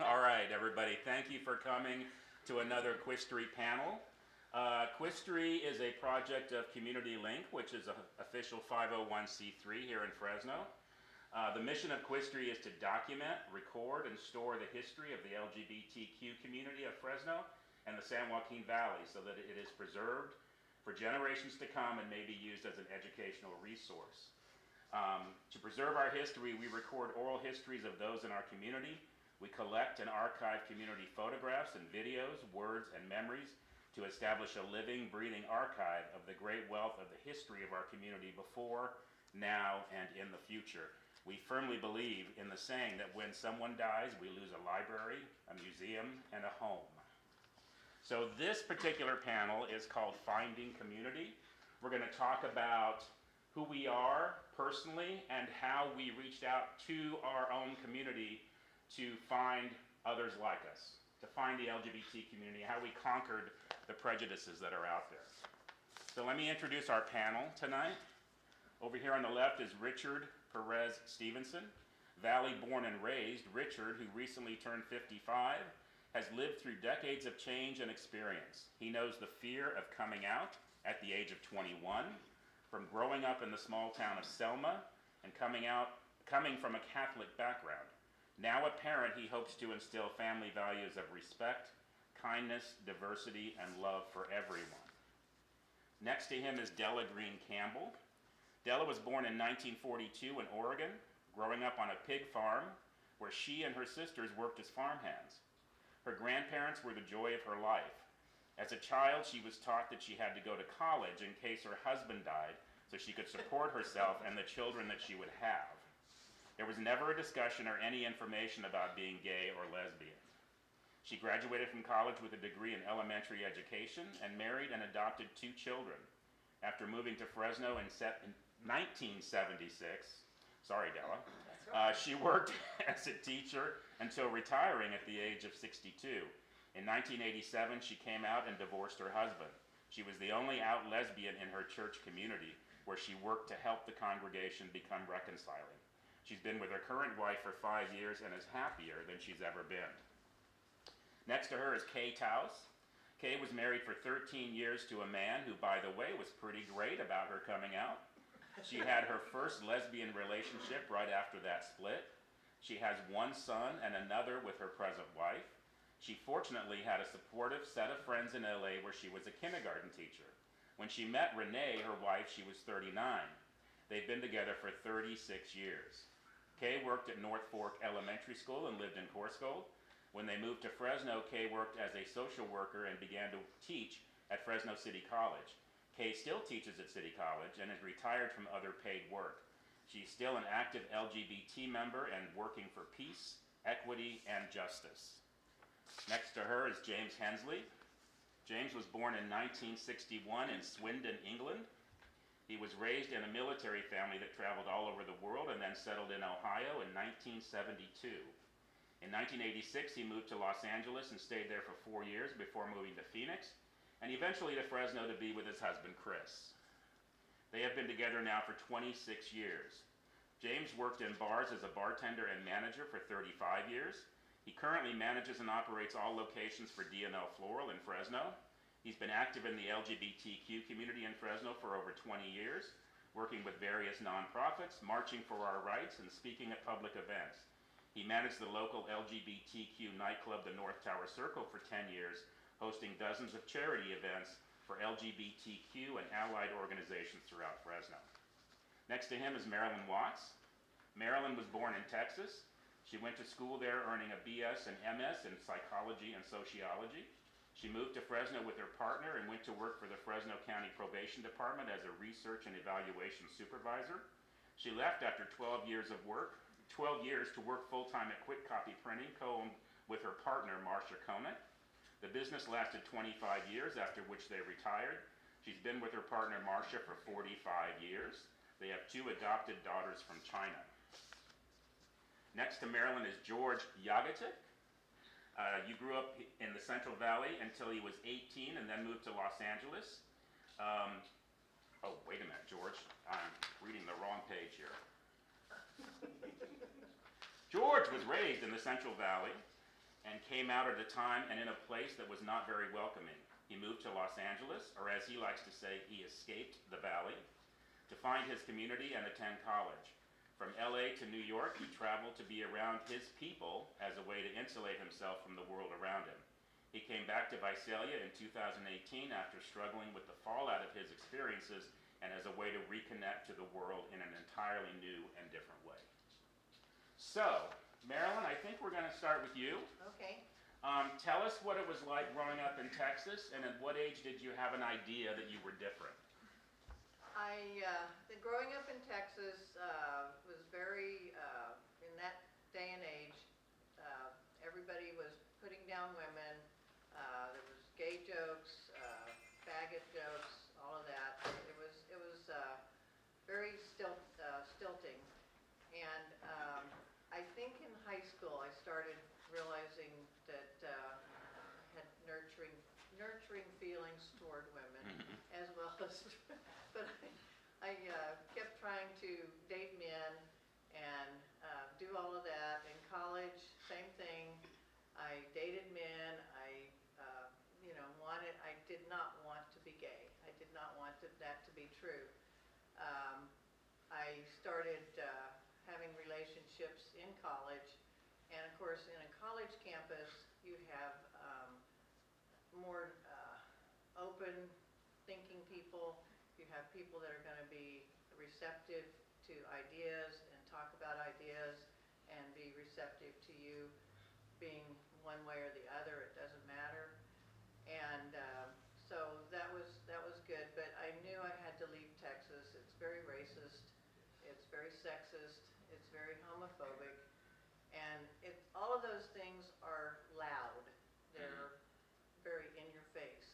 All right, everybody, thank you for coming to another Qistory panel. Qistory is a project of Community Link, which is an official 501c3 here in Fresno. The mission of Qistory is to document, record, and store the history of the LGBTQ community of Fresno and the San Joaquin Valley so that it is preserved for generations to come and may be used as an educational resource. To preserve our history, we record oral histories of those in our community. We collect and archive community photographs and videos, words, and memories to establish a living, breathing archive of the great wealth of the history of our community before, now, and in the future. We firmly believe in the saying that when someone dies, we lose a library, a museum, and a home. So this particular panel is called Finding Community. We're going to talk about who we are personally and how we reached out to our own community to find others like us, to find the LGBT community, how we conquered the prejudices that are out there. So let me introduce our panel tonight. Over here on the left is Richard Perez Stephenson. Valley born and raised, Richard, who recently turned 55, has lived through decades of change and experience. He knows the fear of coming out at the age of 21, from growing up in the small town of Selma and coming from a Catholic background. Now a parent, he hopes to instill family values of respect, kindness, diversity, and love for everyone. Next to him is Della Campbell. Della was born in 1942 in Oregon, growing up on a pig farm where she and her sisters worked as farmhands. Her grandparents were the joy of her life. As a child, she was taught that she had to go to college in case her husband died so she could support herself and the children that she would have. There was never a discussion or any information about being gay or lesbian. She graduated from college with a degree in elementary education and married and adopted 2 children. After moving to Fresno in 1976, sorry Della, she worked as a teacher until retiring at the age of 62. In 1987, she came out and divorced her husband. She was the only out lesbian in her church community, where she worked to help the congregation become reconciling. She's been with her current wife for 5 years and is happier than she's ever been. Next to her is Kay Taus. Kay was married for 13 years to a man who, by the way, was pretty great about her coming out. She had her first lesbian relationship right after that split. She has 1 son and another with her present wife. She fortunately had a supportive set of friends in LA where she was a kindergarten teacher. When she met Renee, her wife, she was 39. They've been together for 36 years. Kay worked at North Fork Elementary School and lived in Corscold. When they moved to Fresno, Kay worked as a social worker and began to teach at Fresno City College. Kay still teaches at City College and is retired from other paid work. She's still an active LGBT member and working for peace, equity, and justice. Next to her is James Hensley. James was born in 1961 in Swindon, England. He was raised in a military family that traveled all over the world and then settled in Ohio in 1972. In 1986, he moved to Los Angeles and stayed there for 4 years before moving to Phoenix, and eventually to Fresno to be with his husband, Chris. They have been together now for 26 years. James worked in bars as a bartender and manager for 35 years. He currently manages and operates all locations for D&L Floral in Fresno. He's been active in the LGBTQ community in Fresno for over 20 years, working with various nonprofits, marching for our rights, and speaking at public events. He managed the local LGBTQ nightclub, the North Tower Circle, for 10 years, hosting dozens of charity events for LGBTQ and allied organizations throughout Fresno. Next to him is Marilyn Watts. Marilyn was born in Texas. She went to school there, earning a BS and MS in psychology and sociology. She moved to Fresno with her partner and went to work for the Fresno County Probation Department as a research and evaluation supervisor. She left after 12 years to work full-time at Quick Copy Printing, co-owned with her partner, Marcia Conant. The business lasted 25 years, after which they retired. She's been with her partner, Marcia, for 45 years. They have 2 adopted daughters from China. Next to Marilyn is George Jagatic. You grew up in the Central Valley until he was 18 and then moved to Los Angeles. Oh, wait a minute, George. I'm reading the wrong page here. George was raised in the Central Valley. and came out at a time and in a place that was not very welcoming. He moved to Los Angeles, or as he likes to say, he escaped the valley, to find his community and attend college. From LA to New York, he traveled to be around his people as a way to insulate himself from the world around him. He came back to Visalia in 2018 after struggling with the fallout of his experiences and as a way to reconnect to the world in an entirely new and different way. So, Marilyn, I think we're going to start with you. Okay. Tell us what it was like growing up in Texas, and at what age did you have an idea that you were different? Growing up in Texas was very, in that day and age, everybody was putting down women. There was gay jokes, faggot jokes, all of that. It was very stilting. And I think in high school I started realizing that I had nurturing feelings toward women, as well as, but I kept trying to date men and do all of that. In college, same thing. I dated men. I did not want to be gay. I did not want that to be true. I started having relationships in college, and of course, in a college campus, you have more open thinking people. You have people that are going to be receptive to ideas and talk about ideas and be receptive to you being one way or the other. It doesn't matter. And so that was good, but I knew I had to leave Texas. It's very racist. It's very sexist. It's very homophobic. And all of those things are loud. They're very in your face.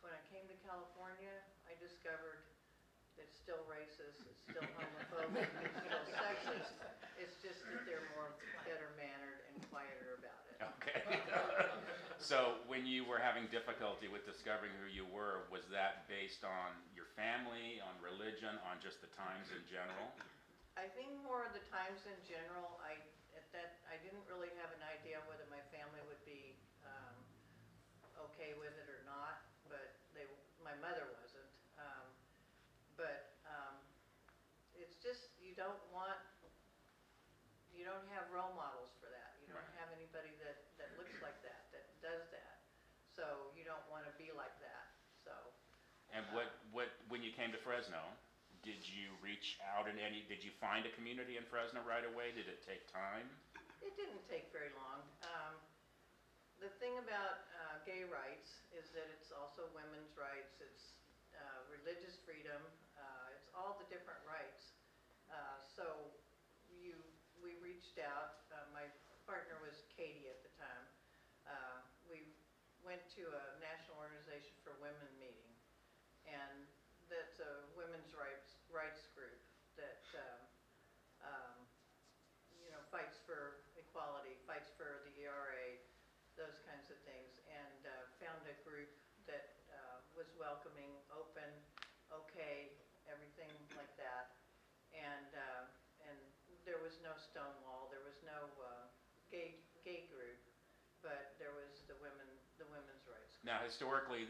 When I came to California, I discovered it's still racist, it's still homophobic, it's still sexist. It's just that they're better mannered and quieter about it. Okay. So when you were having difficulty with discovering who you were, was that based on your family, on religion, on just the times in general? I think more of the times in general. I didn't really have an idea whether my family would be okay with it or not, but my mother wasn't. It's just you don't have role models for that. You don't have anybody that looks like that does that. So you don't want to be like that. So. And when you came to Fresno, did you reach out did you find a community in Fresno right away? Did it take time? It didn't take very long. The thing about gay rights is that it's also women's rights, it's religious freedom, it's all the different rights. So we reached out. My partner was Katie at the time. We went to a National Organization for Women meeting, and that's a women's rights group that fights for equality, fights for the ERA, those kinds of things, and found a group that was welcoming, open, okay, everything like that, and there was no Stonewall, there was no gay group, but there was the women's rights group. Now, historically,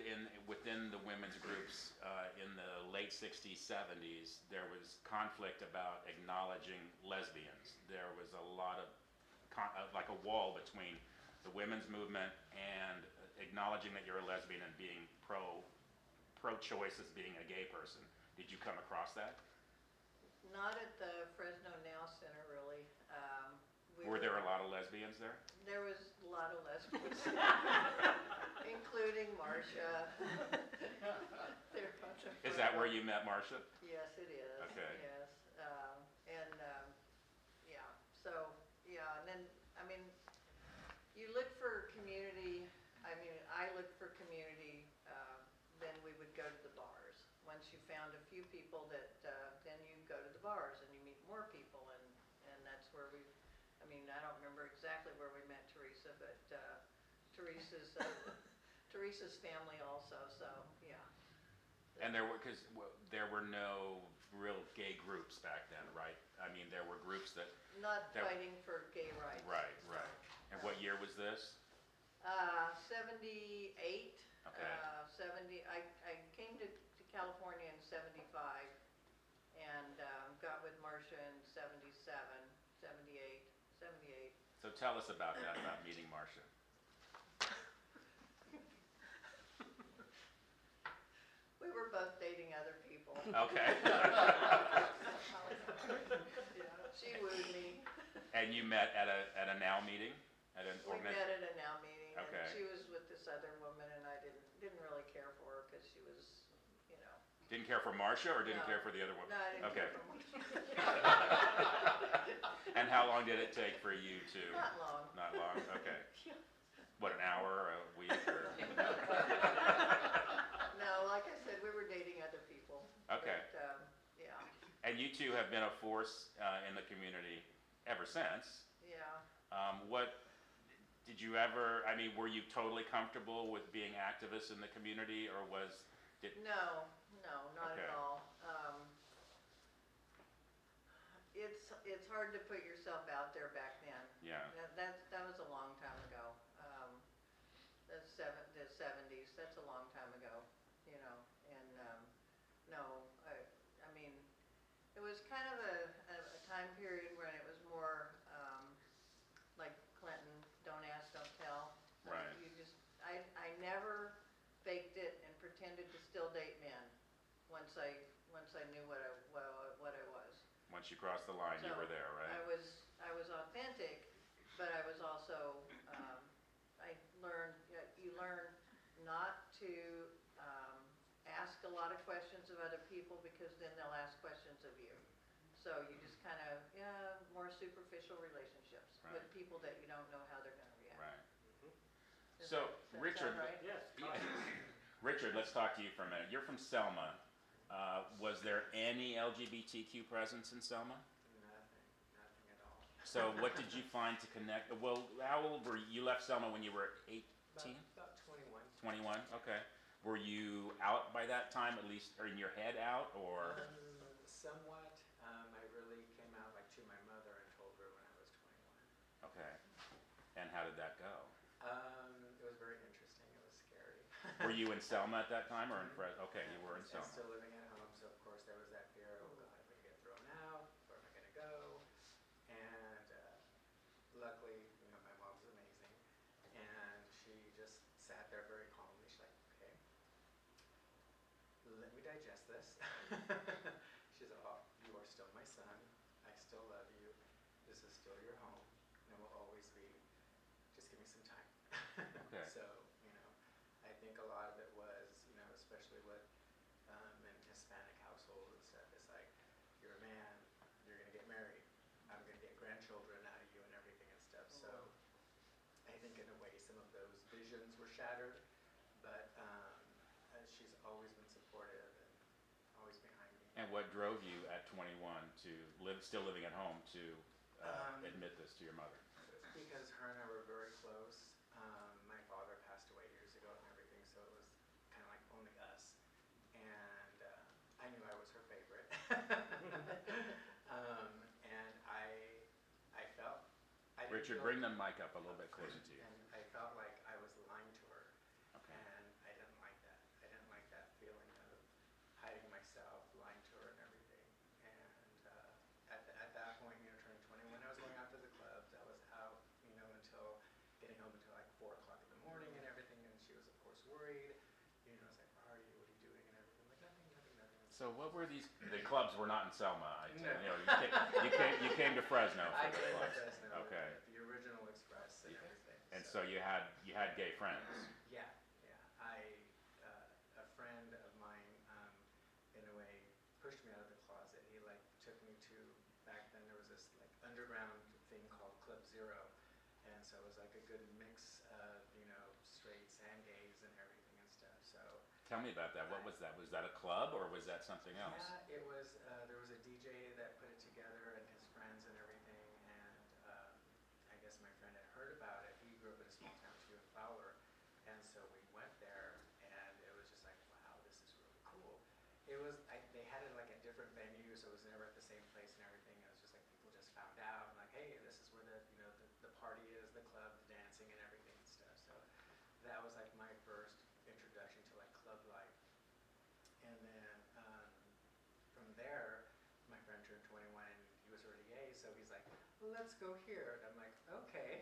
within the women's groups in the late 60s, 70s, there was conflict about acknowledging lesbians. There was a lot of, like a wall between the women's movement and acknowledging that you're a lesbian and being pro-choice as being a gay person. Did you come across that? Not at the Fresno Now Center, really. Were there a lot of lesbians there? There was a lot of lesbians, including Marcia. Is that where you met Marcia? Yes, it is. Okay. Yes, yeah. So and then you look for community. I looked for community. Then we would go to the bars. Once you found a few people, then you go to the bars and you meet more people, and that's where we. I don't remember exactly where we met Teresa, but Teresa's family also. So yeah. And there were no real gay groups back then, right? There were groups that not fighting for gay rights. Right. And what year was this? 78. Okay. 70, I came to California in 75 and got with Marcia in 77, 78, 78. So tell us about that, about meeting Marcia. We were both dating other people. Okay. She wooed me. And you met at a NOW meeting? At an We met at a NOW meeting, Okay. and she was with this other woman, and I didn't really care for her because she was, you know. Didn't care for Marcia or didn't No. care for the other woman? No, I didn't Okay. care for her. And how long did it take for you to? Not long. Not long? Okay. What, an hour, a week, or? No, like I said, we were dating other people. Okay. But, yeah, And you two have been a force in the community ever since. yeah. What did you ever? I mean, were you totally comfortable with being activists in the community, or No, not Okay. at all. It's hard to put yourself out there back then. Yeah. That was a long time ago. The 70s. That's a long time ago, you know. And no, I mean, it was kind of a time period when it was more like Clinton, don't ask, don't tell. Right. I never faked it and pretended to still date men once I knew what I was. Once you crossed the line, you So, were there, right? I was authentic, but I was also, you learn not to ask a lot of questions of other people because then they'll ask questions of you. So you just kind of, more superficial relationships Right. with people that you don't know how they're going to react. Right. Does So, that Richard, sound right? Yes. Richard, let's talk to you for a minute. You're from Selma. Was there any LGBTQ presence in Selma? Nothing at all. So what did you find to connect? Well, how old were you? You left Selma when you were 18? About 21. 21? Okay. Were you out by that time, at least, or in your head out, or? Somewhat. I really came out like to my mother and told her when I was 21. Okay. And how did that go? It was very interesting. It was scary. Were you in Selma at that time, or in Fresno? Okay, you were in And Selma. still living at home, so of course there was that fear. Oh God, I'm gonna get thrown out. Where am I gonna go? And luckily, you know, my mom's amazing, and she just sat there very calmly. She's like, okay, let me digest this. She said, oh, you are still my son. I still love you. This is still your home, and will always be. Just give me some time. Okay. So, you know, I think a lot of it was, you know, especially with in Hispanic households and stuff, it's like, you're a man, you're going to get married, I'm going to get grandchildren out of you and everything and stuff. So I think in a way some of those visions were shattered, but she's always been supportive and always behind me. And what drove you at 21 to still living at home, to admit this to your mother? Because her and I were very close. My father passed away years ago and everything, so it was kind of like only us. And I knew I was her favorite. And I felt... I didn't Richard, feel- bring the mic up a little bit closer to you. And I felt like I was lying to her. Okay. And I didn't like that. I didn't like that feeling of hiding myself, lying to her and everything. And at that point, you know, turning 21, I was going out to the clubs. I was out, you know, until getting home until like 4 o'clock in the morning and everything. And she was, of course, worried. You know, it's like, where are you? What are you doing? And everything. I'm like, nothing. So what were these? The clubs were not in Selma. No. You know, you came to Fresno for I the came to clubs. Fresno, Okay. the original Express and everything. And so you had gay friends. Yeah. A friend of mine, in a way, pushed me out of the closet. He like took me to, back then there was this like underground thing called Club Zero, and so it was like a good mix of, you know, straights and gays and everything and stuff. So Tell me about that. What was that? Was that a club or was that something else? yeah, it was. There was a DJ that put it together and his friends and everything, and I guess my friend had heard about it. He grew up in a small town too in Fowler, and so we went there, and it was just like, wow, this is really cool. It was. They had it like at different venues, so it was never at the same place and everything. It was just like people just found out, and like, hey, this is where the party is, the club, the dancing and everything and stuff. So that was like my first introduction to like club life. And then from there, my friend turned 21 and he was already gay, so he's like, well, let's go here. And I'm like, okay.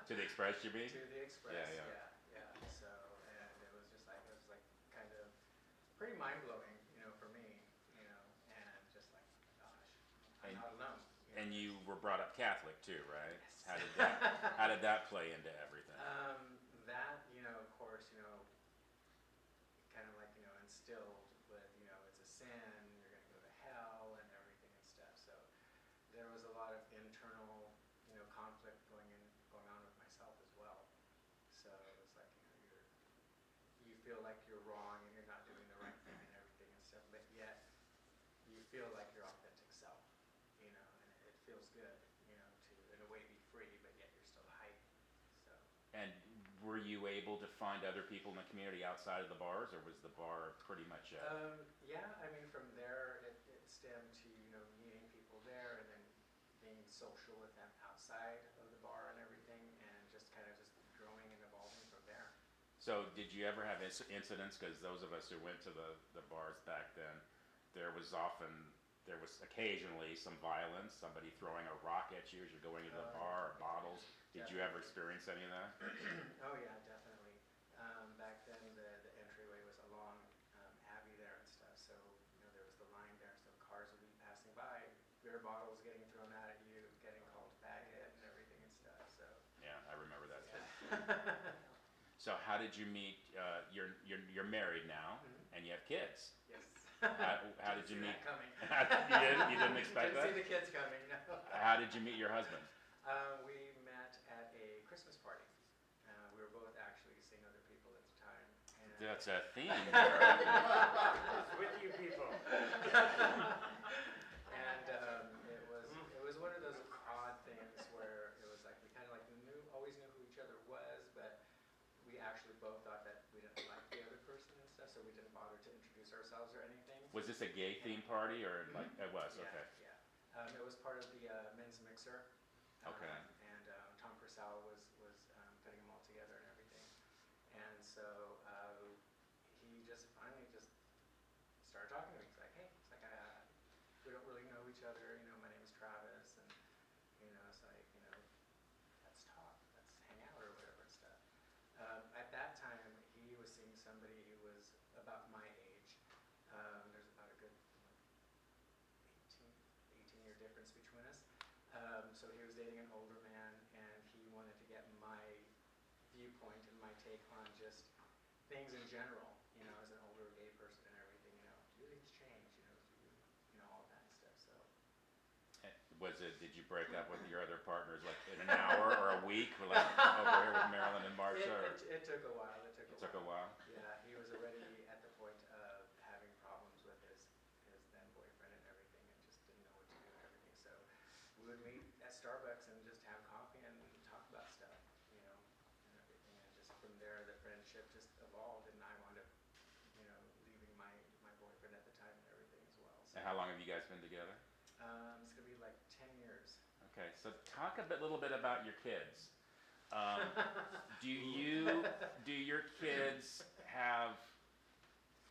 To the Express, you mean? To the Express, Yeah. yeah. So, and it was like kind of pretty mind-blowing, for me, and just like, gosh, I'm not alone. And you were brought up Catholic too, right? Yes. How did that play into everything? That, of course, kind of like, instilled with, it's a sin, you're going to go to hell and everything and stuff. So there was a lot of internal, conflict going on with myself as well. So it's like, you feel like you're wrong and you're not doing the right thing and everything and stuff, but yet you feel like your authentic self, and it feels good, to in a way be free, but yet you're still hiding. So. And were you able to find other people in the community outside of the bars, or was the bar pretty much Yeah, I mean, from there it stemmed to, meeting people there and then being social with them outside of the bar and everything, and just kind of just growing and evolving from there. So did you ever have incidents, because those of us who went to the bars back then, there was occasionally some violence, somebody throwing a rock at you as you're going into the bar, or bottles. Did you ever experience any of that? Oh yeah, definitely. Back then the entryway was along Abbey there and stuff, so there was the line there, so cars would be passing by, beer bottles getting thrown out at you, getting called faggot and everything and stuff. So Yeah, I remember that too. yeah. So how did you meet? You're married now, and you have kids. Yes. How did you Didn't see meet? that coming. You didn't expect Didn't that? see the kids coming. No. How did you meet your husband? We met at a Christmas party. We were both actually seeing other people at the time. And That's a theme. With you people. And it was one of those odd things where it was like we kind of like always knew who each other was, but we actually both thought that we didn't like the other person and stuff, so we didn't bother to introduce ourselves or anything. Was this a gay theme party, or like it was? Yeah, Okay. yeah. It was part of the men's mixer. Okay. And Tom Purcell was putting them all together and everything. And so he just finally just started talking to me. He's like, hey, we don't really know each other. My name is Travis, and it's like, let's talk, let's hang out or whatever and stuff. At that time, he was seeing somebody who was about my age. There's about a good 18-year difference between us. So he was dating an older man, and he wanted to get my viewpoint and my take on just things in general, as an older gay person and everything, do things change, all of that stuff, so. Did you break up with your other partners like in an hour or a week, or like over here with Marilyn and Marsha? It took a while, It took a while? Yeah, he was already at the point of having problems with his then boyfriend and everything, and just didn't know what to do and everything, so we would meet at Starbucks and just have coffee and talk about stuff, and everything, and just from there the friendship just evolved, and I wound up, leaving my boyfriend at the time and everything as well. So, And how long have you guys been together? it's gonna be like 10 years. Okay, so talk little bit about your kids. Do your kids have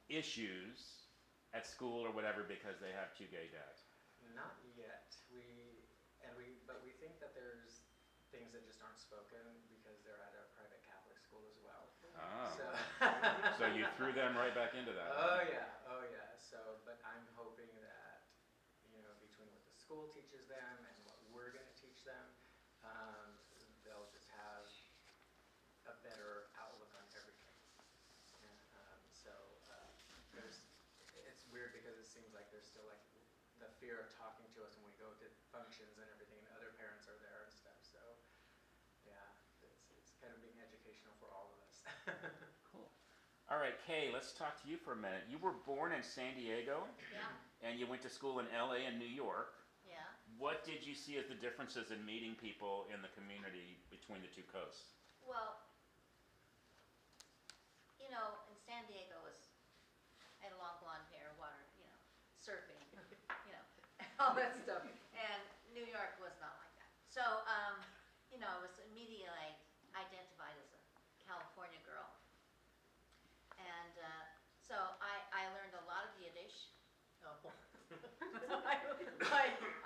issues at school or whatever because they have two gay dads? Not yet. But we think that there's things that just aren't spoken because they're at a private Catholic school as well. Oh. So, So you threw them right back into that. oh yeah. So, but I'm hoping that, between what the school teaches them and what we're going to teach them, they'll just have a better outlook on everything. And it's weird because it seems like there's still like the fear of talking to us when we go to functions and everything, and other parents are there and stuff. So, yeah, it's kind of being educational for all of us. Cool. All right, Kay, let's talk to you for a minute. You were born in San Diego, Yeah, and you went to school in LA and New York. yeah. What did you see as the differences in meeting people in the community between the two coasts? Well, in San Diego I had long blonde hair, surfing, all that stuff. And New York was not like that. So, I was immediately identified as a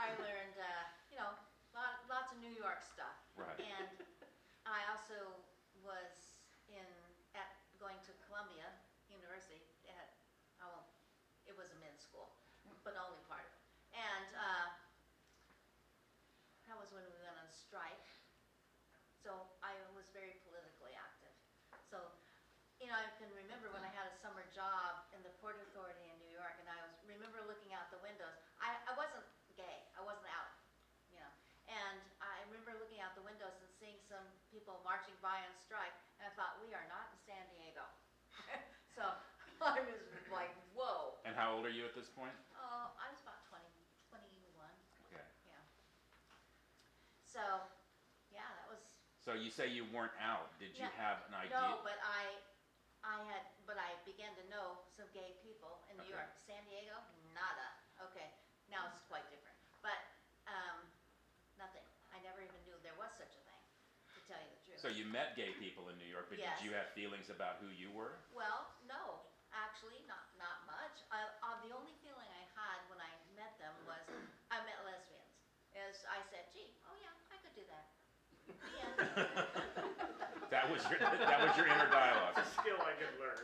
I learned, lots of New York stuff. Right. And I also was going to Columbia University it was a men's school, but only part of it. And that was when we went on strike. So I was very politically active. So, I can remember when I had a summer job in the Port Authority in New York, and remember looking out the windows. I wasn't gay. I wasn't out, And I remember looking out the windows and seeing some people marching by on strike, and I thought, we are not in San Diego. So I was like, whoa. And how old are you at this point? Oh, I was about 21. Okay. Yeah. So, yeah, that was. So you say you weren't out. Did you No, have an idea? No, but I began to know some gay people in New Okay. York. San Diego, nada. Okay, now it's quite different. But nothing. I never even knew there was such a thing, to tell you the truth. So you met gay people in New York, but Yes. did you have feelings about who you were? Well, no, actually, not much. The only feeling I had when I met them was I met lesbians. Is I said, gee, oh yeah, I could do that. The end. That was your inner dialogue. It's a skill I could learn.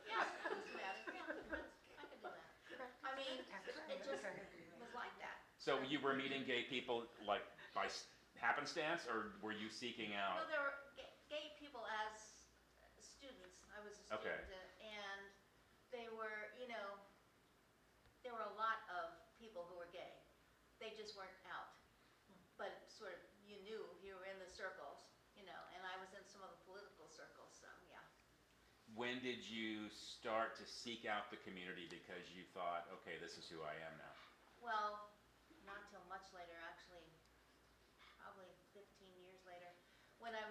Yeah, it doesn't matter. Yeah, I could do that. I mean, it just was like that. So you were meeting gay people like by happenstance, or were you seeking No, out? there were gay people as students. I was a Okay. student, and they were, there were a lot of people who were gay. They just weren't out. But sort of, you were in the circles, and I was in some of the political circles, so yeah. When did you start to seek out the community because you thought, okay, this is who I am now? Well, not till much later, actually, probably 15 years later, when I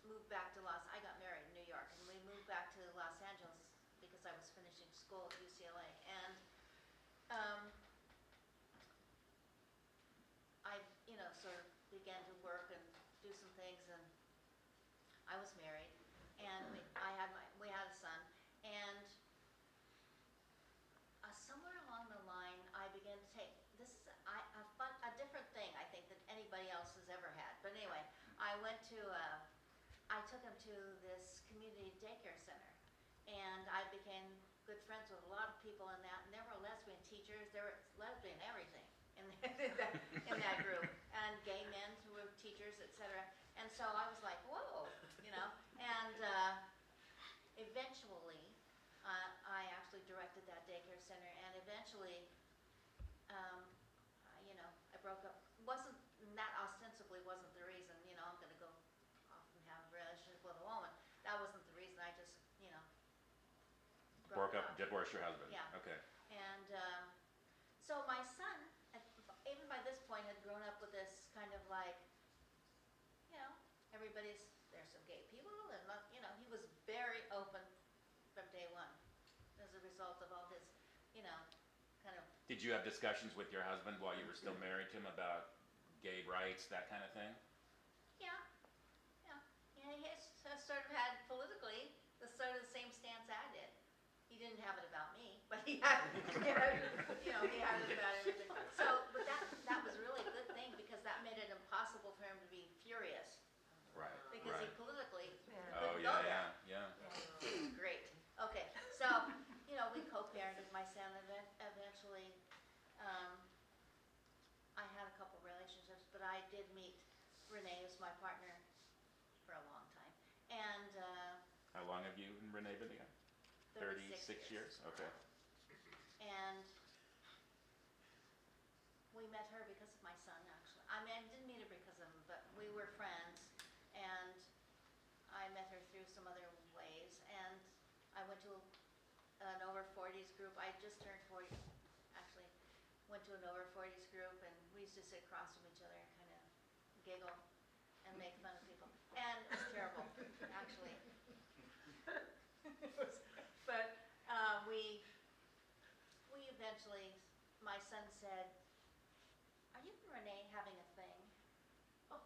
moved back to I got married in New York, and we moved back to Los Angeles because I was finishing school at UCLA, and I, sort of began to work and do some things, and I was married, and we had a son, and somewhere along the line, I began to take a different thing, I think, than anybody else has ever had. But anyway, I took him to this community daycare center, and I became good friends with a lot of people in that, and there were lesbian teachers, there were lesbian everything in that group, and gay men who were teachers, etc. And so I was like, whoa, and eventually, I actually directed that daycare center, and eventually, I broke up. That ostensibly wasn't the reason, I'm going to go off and have a relationship with a woman. That wasn't the reason. I just, Broke up, divorced your husband. Yeah. Okay. And so my son, even by this point, had grown up with this kind of like, there's some gay people, and he was very open from day one as a result of all his, kind of. Did you have discussions with your husband while you were still married to him about gay rights, that kind of thing? Yeah. He sort of had politically the same stance I did. He didn't have it about me, but he had he had it about everything. So, but that was really a good thing, because that made it impossible for him to be furious, Right. because he politically Oh couldn't go there. yeah. Great. Okay, so, we co-parented my son, and then eventually, I had a couple relationships, but I did meet Renee as my partner for a long time. And How long have you and Renee been together? 36 years? Okay. And we met her because of my son, actually. I mean, I didn't meet her because of him, but we were friends, and I met her through some other ways, and I went to an over 40s group. I just turned 40, actually. Went to an over 40s group, and we used to sit across from each other and kind of giggle and make fun of people. And it was terrible, actually. But we eventually, my son said, "Are you and Renee having a thing?" Oh,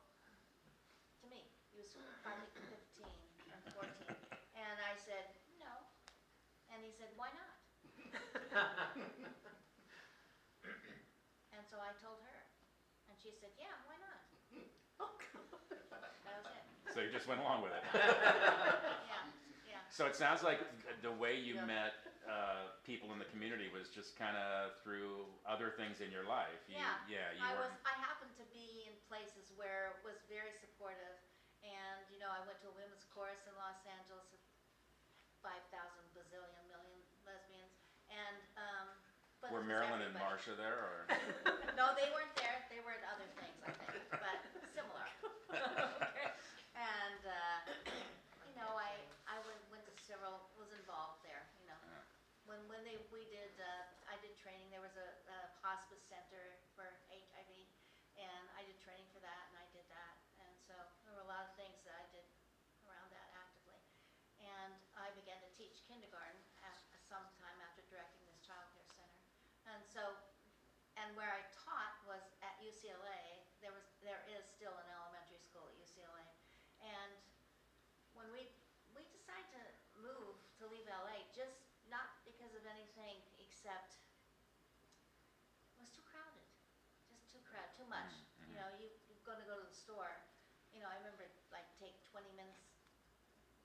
to me. He was probably 15 or 14. And I said, "No." And he said, "Why not?" And so I told her, and she said, yeah, why not? That was it. So you just went along with it. Yeah, yeah. So it sounds like the way you Yeah. met people in the community was just kind of through other things in your life. Yeah. Yeah, you I were. happened to be in places where it was very supportive, and I went to a women's chorus in Los Angeles, 5,000 bazillion million lesbians, and but Were it was Marilyn and everybody. Marsha there, or? No, they weren't there. They were at other things, I think, but similar. Okay. And went to several, was involved there. Yeah. When we did, I did training. There was a hospice center for HIV, and I did training for that, and I did that. And so there were a lot of things that I did around that actively. And I began to teach kindergarten sometime after directing this child care center. And where I taught was at UCLA. There is still an elementary school at UCLA. And when we decided to move to leave LA, just not because of anything except it was too crowded. Just too crowded, too much. Mm-hmm. You're going to go to the store. I remember take 20 minutes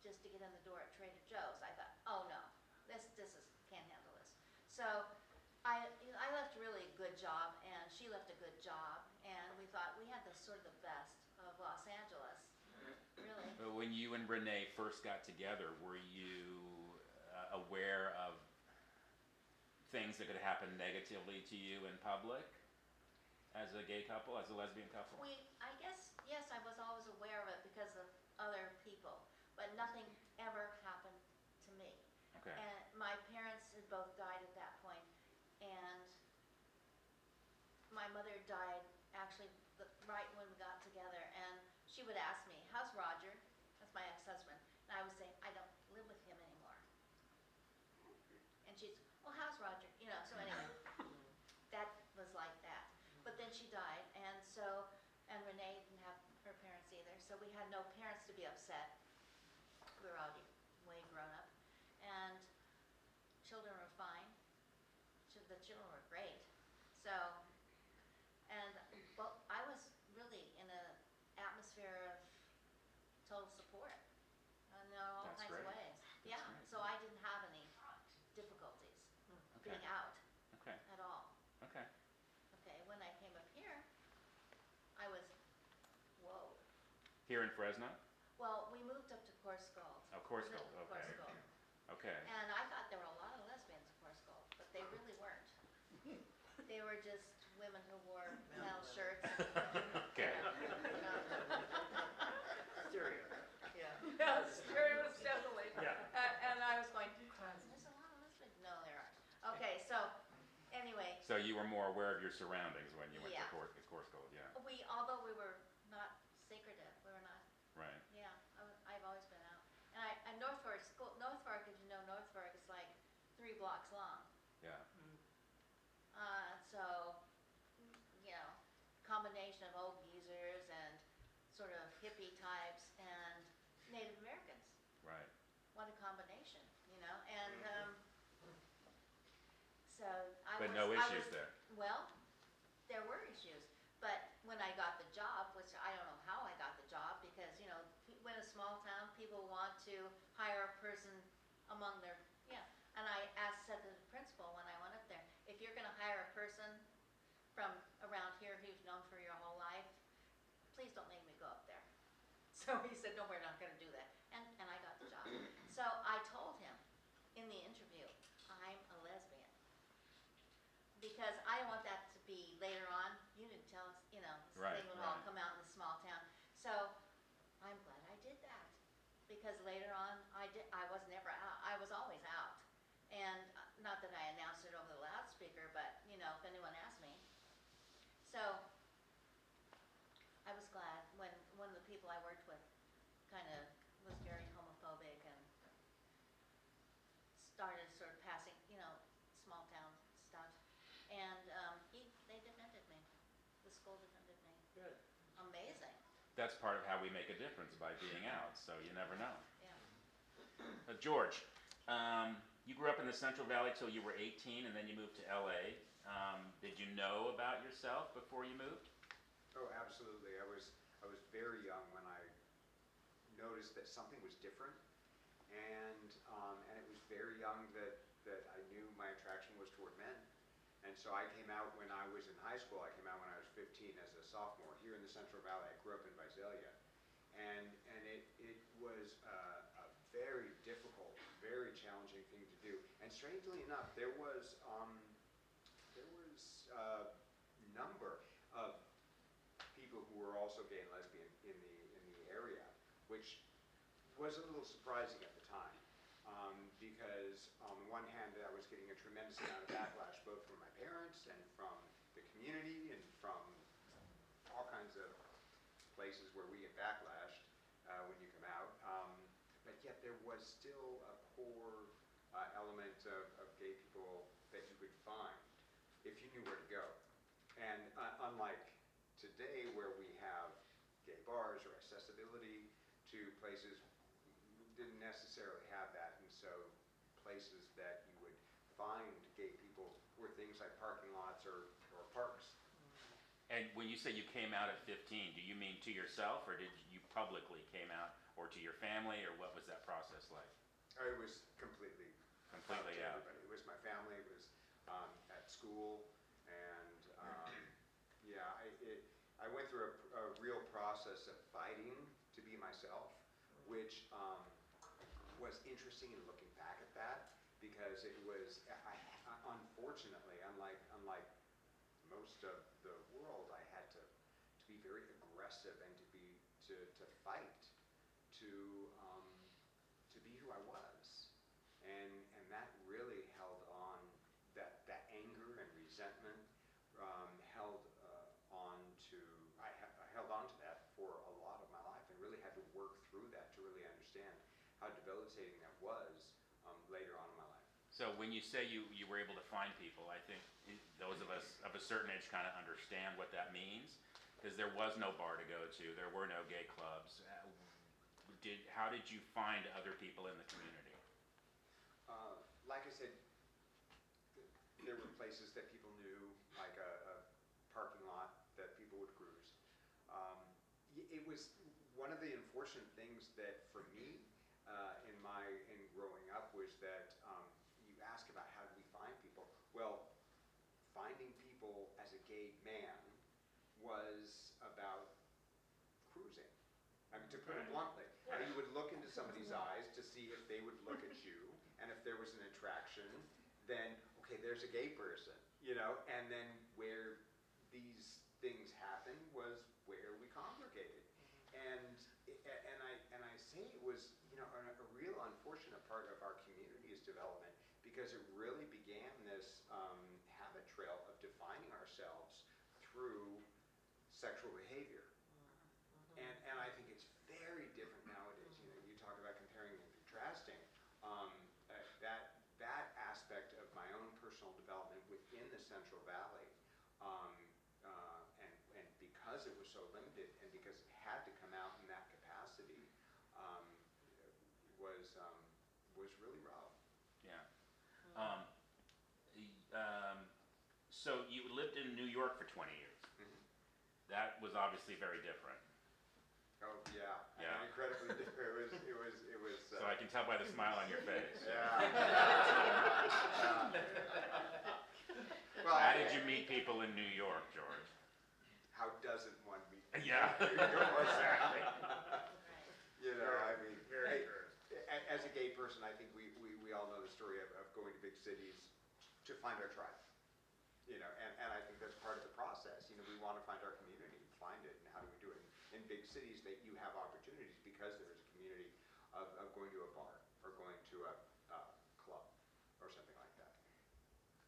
just to get in the door at Trader Joe's. I thought, oh no, this can't handle this. So I left really a good job, and she left a good job, and we thought we had the sort of the best of Los Angeles, really. But when you and Renee first got together, were you aware of things that could happen negatively to you in public as a gay couple, as a lesbian couple? I guess, yes, I was always aware of it because of other people, but nothing ever happened to me. Okay. And my parents had both died at that point, and my mother died actually right when we got together, and she would ask me, how's Roger? That's my ex-husband. And I would say, I don't live with him anymore. And she'd say, well, how's Roger? So anyway, that was like that. But then she died, and Renee didn't have her parents either, so we had no parents to be upset. We were already way grown up. And children were fine. The children were great. So, but I was really in an atmosphere of total support in all That's kinds great. of ways. That's Yeah, great. so I didn't have any difficulties Okay. being out Okay. at all. Okay. Okay, when I came up here, I was, whoa. Here in Fresno? Well, we moved up to Coarse Gold. Oh, Coarse We lived Gold, in Coarse okay. Gold. Okay. And I thought there were a lot of lesbians in Coarse Gold, but they really weren't. They were just women who wore metal shirts. Okay. Stereotype. Yeah. Yes, there was definitely. Yeah. And I was going, there's a lot of lesbians. No, there aren't. Okay, so anyway, So you were more aware of your surroundings when you went Yeah. to Coarse Gold, yeah. although we were not secretive, we were not, Right. yeah, I've always been out. And North Fork, as you know, North Fork is like 3 blocks long. Yeah. So, combination of old geezers and sort of hippie types and Native Americans. Right. What a combination, and so But no issues there. Well, there were issues, but when I got the job, which I don't know how I got the job, because when a small town, people want to hire a person among their, and I said to the principal when I went up there, if you're going to hire a person from around here who's known for your whole life, please don't make me go up there. So he said, no, we're not going to do that, and I got the job. So I told him in the interview, I'm a lesbian. Because I don't want that to be later on, you didn't tell us, this Right, thing would all right. come out in the small town. So I'm glad I did that. Because later on, I was never out, I was always out. And not that I announced it over the loudspeaker, but, if anyone asked me. So I was glad when one of the people I worked with kind of was very homophobic and started sort of passing, small town stuff. And they defended me. The school defended me. Good. Amazing. That's part of how we make a difference, by being out, so you never know. Yeah. George, You grew up in the Central Valley till you were 18, and then you moved to LA. Did you know about yourself before you moved? Oh, absolutely. I was very young when I noticed that something was different, and it was very young that I knew my attraction was toward men. And so I came out when I was in high school. I came out when I was 15 as a sophomore here in the Central Valley. I grew up in Visalia, and it was a very difficult, very challenging thing to do. And strangely enough, there was a number of people who were also gay and lesbian in the area, which was a little surprising at the time, because on the one hand, I was getting a tremendous amount of backlash, both from my parents and from the community and from all kinds of places where we get backlashed when you come out. But yet there was still a core element of gay people that you could find if you knew where to go. And unlike today, where we have gay bars or accessibility to places, we didn't necessarily have that. And so places that you would find gay people were things like parking lots or parks. And when you say you came out at 15, do you mean to yourself, or did you publicly came out, or to your family, or what was that process like? It was completely Completely out out. to everybody. It was my family. It was at school, and yeah, I went through a real process of fighting to be myself, which was interesting in looking back at that, because it was unfortunately, unlike most of the world, I had to be very aggressive and to fight to be who I was, and that really held on, that anger and resentment held on to, I held on to that for a lot of my life, and really had to work through that to really understand how debilitating that was later on in my life. So when you say you were able to find people, I think those of us of a certain age kind of understand what that means, because there was no bar to go to, there were no gay clubs. How did you find other people in the community? Like I said, there were places that people knew, like a parking lot that people would cruise. It was one of the unfortunate things that for me in growing up was that you ask about how do we find people. Well, finding people as a gay man was about cruising. I mean, to put it bluntly, you would look into somebody's eyes to see if they would look at you, and if there was an attraction, then okay, there's a gay person, and then where these things happened was where we congregated, and I say it was a real unfortunate part of our community's development, because it really began this habit trail of defining ourselves through sexual behavior. And I think it's very different nowadays. You talk about comparing and contrasting. That aspect of my own personal development within the Central Valley, and because it was so limited, and because it had to come out in that capacity, was really rough. Yeah. So you lived in New York for 20 years. Mm-hmm. That was obviously very different. Oh yeah, Yeah. And incredibly different. It was. So I can tell by the smile on your face. Yeah. Well, How did you meet people in New York, George? How doesn't one meet? Yeah. Exactly. Very- I mean, very hey, as a gay person, I think we all know the story of going to big cities to find our tribe. And I think that's part of the process. We want to find our community, find it, and how do we do it? In big cities, that you have opportunities because there is a community of going to a bar or going to a club or something like that.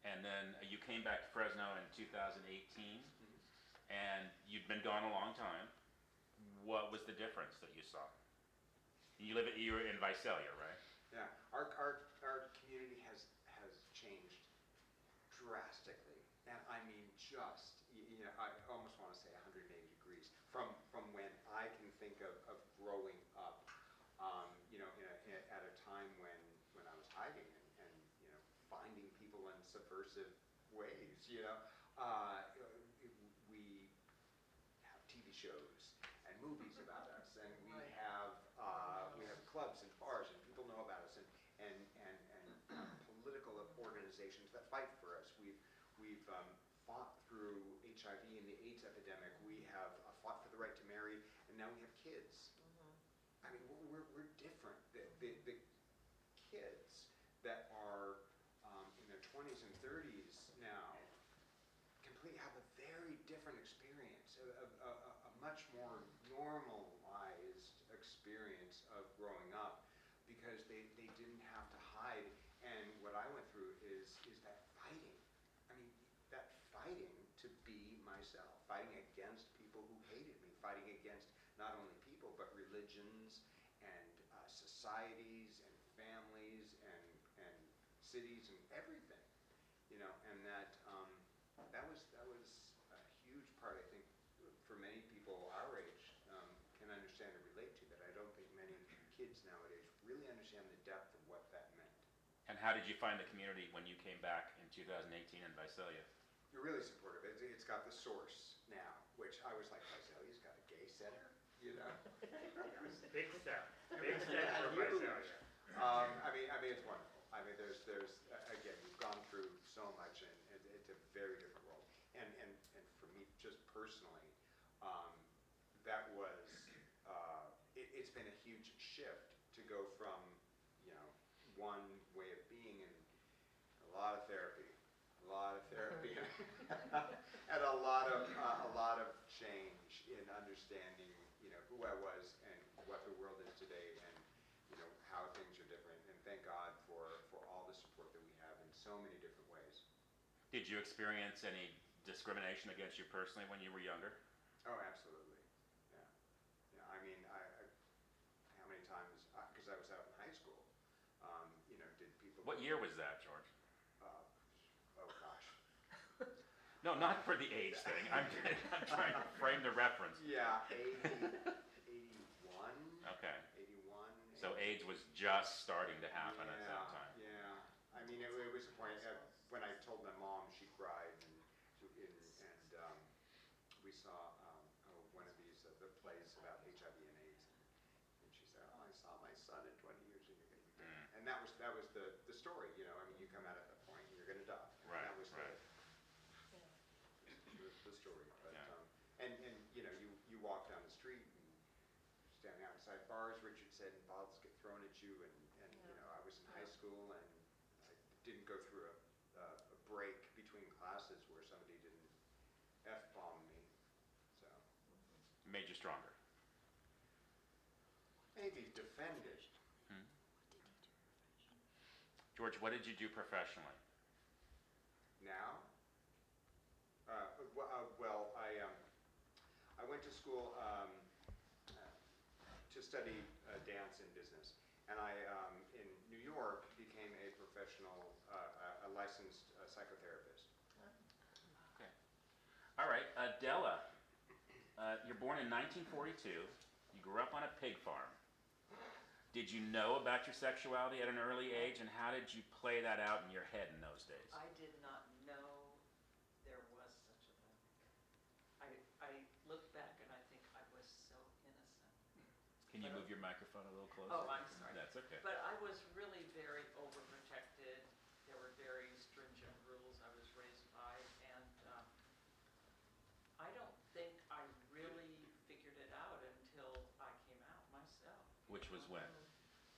And then you came back to Fresno in 2018, and you'd been gone a long time. What was the difference that you saw? You were in Visalia, right? Yeah, our community has changed drastically, and I mean just I almost want to say 180 degrees from when I can think of growing up, at a time when I was hiding and subversive ways, you know. Uh, we have TV shows and movies about us, and Right. we have clubs and bars, and people know about us, and political organizations that fight for us. We've fought through HIV and the AIDS epidemic. We have fought for the right to marry, and now we have kids. I mean, we're different. The kids that are in their 20s and 30s now completely have a very different experience, a much more normalized experience of growing up, because they didn't have to hide. And what I went through is that fighting. I mean, that fighting to be myself, fighting against people who hated me, fighting against not only people but religions and societies and families and cities and everything, you know. And that that was a huge part, I think, for many people our age can understand and relate to. That I don't think many kids nowadays really understand the depth of what that meant. And how did you find the community when you came back in 2018 in Visalia? You're really supportive. It's got the source now, which I was like, Visalia's got a gay center, you know. Big step for Visalia. I mean, it's wonderful. I mean, there's again, we've gone through so much, and it's a very different world. And for me, just personally, that was it's been a huge shift to go from, you know, one way of being, and a lot of therapy, and a lot of change in understanding, you know, who I was and what the world is today, and, you know, how things are different. And thank God for all the support that we have in so many different ways. Did you experience any discrimination against you personally when you were younger? Oh, absolutely. Yeah. Yeah. I mean, how many times? Because I was out in high school. You know, did people? What year was that, George? Oh gosh. No, not for the age thing. I'm trying to frame the reference. Yeah, 81. Okay. 81. So AIDS was just starting to happen at that time. Yeah. I mean, it was a point. When I told my mom, she cried, and we saw one of these the plays about HIV and AIDS, and she said, "Oh, I saw my son in 20 years, and you're going to be dead." And that was the story. You know, I mean, you come out at that point, and you're going to die. Right. And that was right. the story. But Yeah. and you know, you walk down the street and standing outside bars, Richard said, and bottles get thrown at you, and you know, I was in high school, and I didn't go through a break between classes where somebody didn't F-bomb me. So Made you stronger. maybe defended. George, what did you do professionally? Now, well, I went to school to study dance and business, and I in New York became a professional, a licensed psychotherapist. Okay. All right, Della, you're born in 1942. You grew up on a pig farm. Did you know about your sexuality at an early age, and how did you play that out in your head in those days? I did not know there was such a thing. I look back and I think I was so innocent. Can you move your microphone a little closer? Oh, I'm sorry. That's okay. But I was really very overprotected. There were very stringent rules I was raised by, and I don't think I really figured it out until I came out myself. Which was when?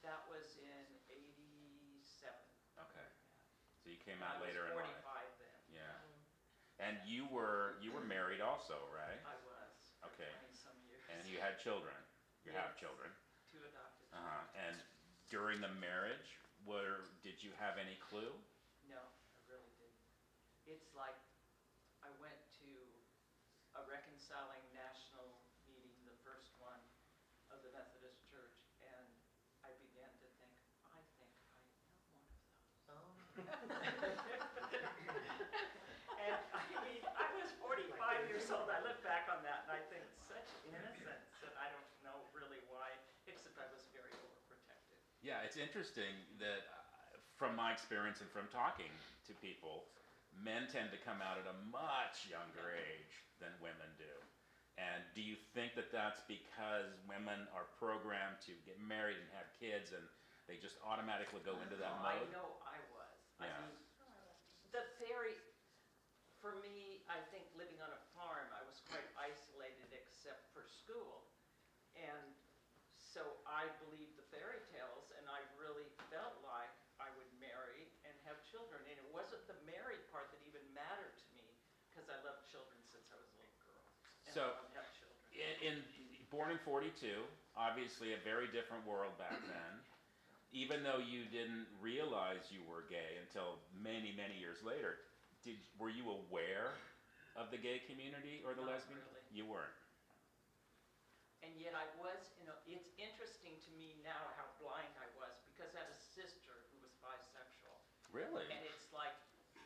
That was in '87. Okay. So you came out later in I was life. 45 then. Yeah. And you were married also, right? I was. For Okay. 20-some years. And you had children. You have Yes. children. 2 adopted Uh-huh. children. And during the marriage, did you have any clue? No, I really didn't. It's like I went to a reconciling national meeting, the first one of the Methodist Church, and I began to think, I think I am one of those. And I mean, I was 45 years old. I look back on that and I think such innocence, and I don't know really why, except I was very overprotected. Yeah, it's interesting that from my experience and from talking to to people, men tend to come out at a much younger age than women do. And do you think that that's because women are programmed to get married and have kids and they just automatically go into that I mode? know I was. Yeah. I mean, the very, for me, I think living on a farm, I was quite isolated except for school. And so I believed the fairy tales, and I really felt like I would marry and have children. And it wasn't the married part that even mattered to me, because I loved children since I was a little girl. And So, I wanted to have children. Born in 42, obviously a very different world back then. Even though you didn't realize you were gay until many, many years later, were you aware of the gay community or the Not lesbian? really. You weren't. And yet I was, it's interesting to me now how blind I was, because I had a sister who was bisexual. Really? And it's like,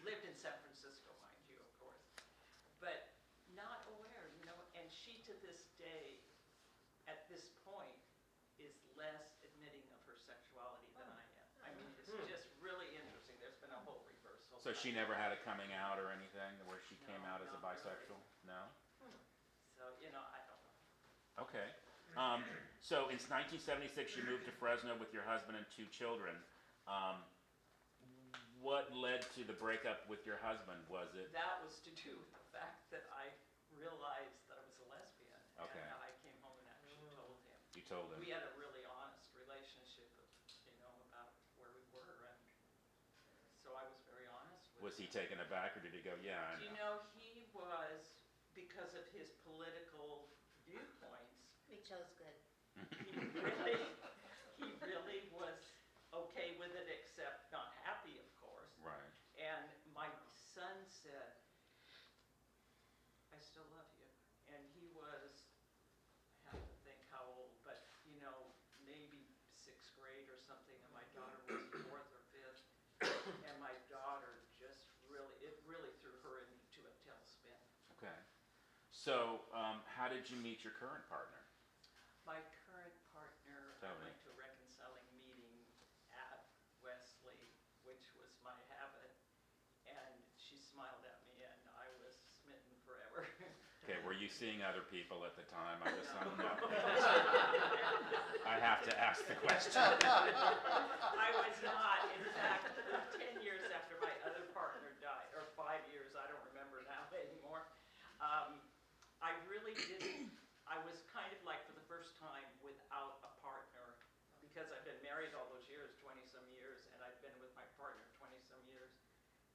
lived in San Francisco, mind you, of course, but not aware, and she to this day, at this point, is less admitting of her sexuality than I am. I mean, it's just really interesting. There's been a whole reversal. So she never had a coming out or anything where she came No, out as a not bisexual? No? So, I don't know. Okay. So in 1976 you moved to Fresno with your husband and 2 children. What led to the breakup with your husband? Was it? That was to do with the fact that I realized that I was a lesbian. Okay. And I came home and actually told him. You told him. We had a really honest relationship, about where we were, and so I was very honest with him. Was he taken aback or did he go, yeah, I know? He was, because of his political viewpoints, We chose good. he really was okay with it, except not happy, of course. Right. And my son said, I still love you. And he was, I have to think how old, but, maybe 6th grade or something, and my daughter was 4th or 5th. And my daughter just it really threw her into a tailspin. Okay. So how did you meet your current partner? My current partner, I Tell me. went to a reconciling meeting at Wesley, which was my habit, and she smiled at me, and I was smitten forever. Okay, were you seeing other people at the time? I guess I'm not. I have to ask the question. I was not. In fact, 10 years after my other partner died, or 5 years, I don't remember now anymore, I really didn't. I was kind of like, for the first time, without a partner, because I've been married all those years, 20-some years, and I've been with my partner 20-some years,